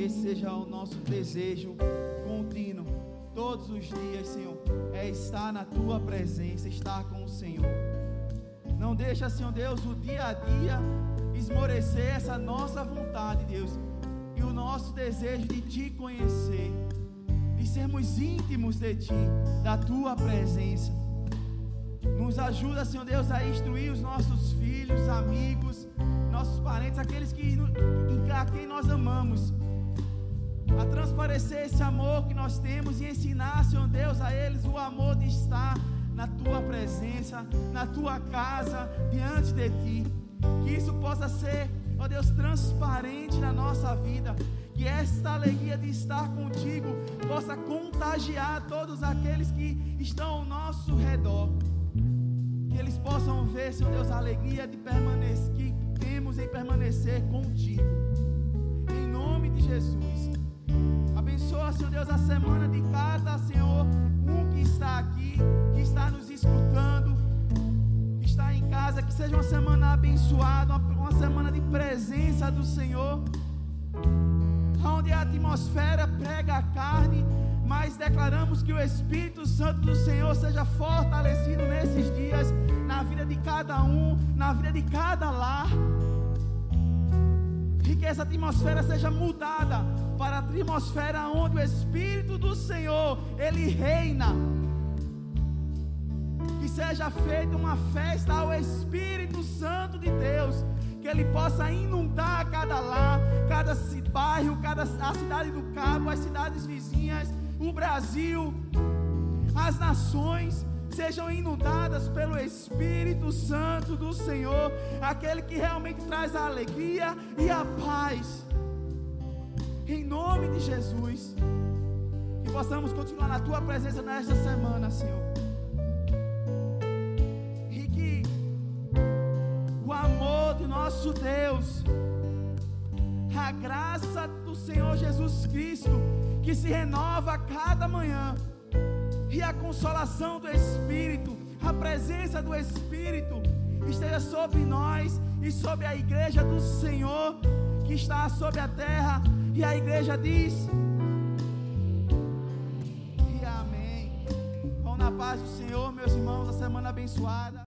esse seja o nosso desejo contínuo, todos os dias, Senhor, é estar na Tua presença, estar com o Senhor. Não deixa, Senhor Deus, o dia a dia esmorecer essa nossa vontade, Deus, e o nosso desejo de Te conhecer, de sermos íntimos de Ti, da Tua presença. Nos ajuda, Senhor Deus, a instruir os nossos filhos, amigos, nossos parentes, aqueles a quem nós amamos, a transparecer esse amor que nós temos e ensinar, Senhor Deus, a eles o amor de estar na Tua presença, na Tua casa, diante de Ti. Que isso possa ser, ó Deus, transparente na nossa vida, que esta alegria de estar contigo possa contagiar todos aqueles que estão ao nosso redor, que eles possam ver, Senhor Deus, a alegria de permanecer, que temos em permanecer contigo, em nome de Jesus. Abençoa, Senhor Deus, a semana de cada, Senhor, que está aqui, que está nos escutando, que está em casa, que seja uma semana abençoada, uma semana de presença do Senhor, onde a atmosfera prega a carne, mas declaramos que o Espírito Santo do Senhor seja fortalecido nesses dias, na vida de cada um, na vida de cada lar, e que essa atmosfera seja mudada para a atmosfera onde o Espírito do Senhor, Ele reina, que seja feita uma festa ao Espírito Santo de Deus, que Ele possa inundar cada lar, cada bairro, a cidade do Cabo, as cidades vizinhas, o Brasil, as nações sejam inundadas pelo Espírito Santo do Senhor, aquele que realmente traz a alegria e a paz, em nome de Jesus. Que possamos continuar na Tua presença nesta semana, Senhor, e que o amor do nosso Deus, a graça do Senhor Jesus Cristo, que se renova a cada manhã, e a consolação do Espírito, a presença do Espírito, esteja sobre nós e sobre a igreja do Senhor, que está sobre a terra. E a igreja diz: e amém. Vão na paz do Senhor, meus irmãos, a semana abençoada.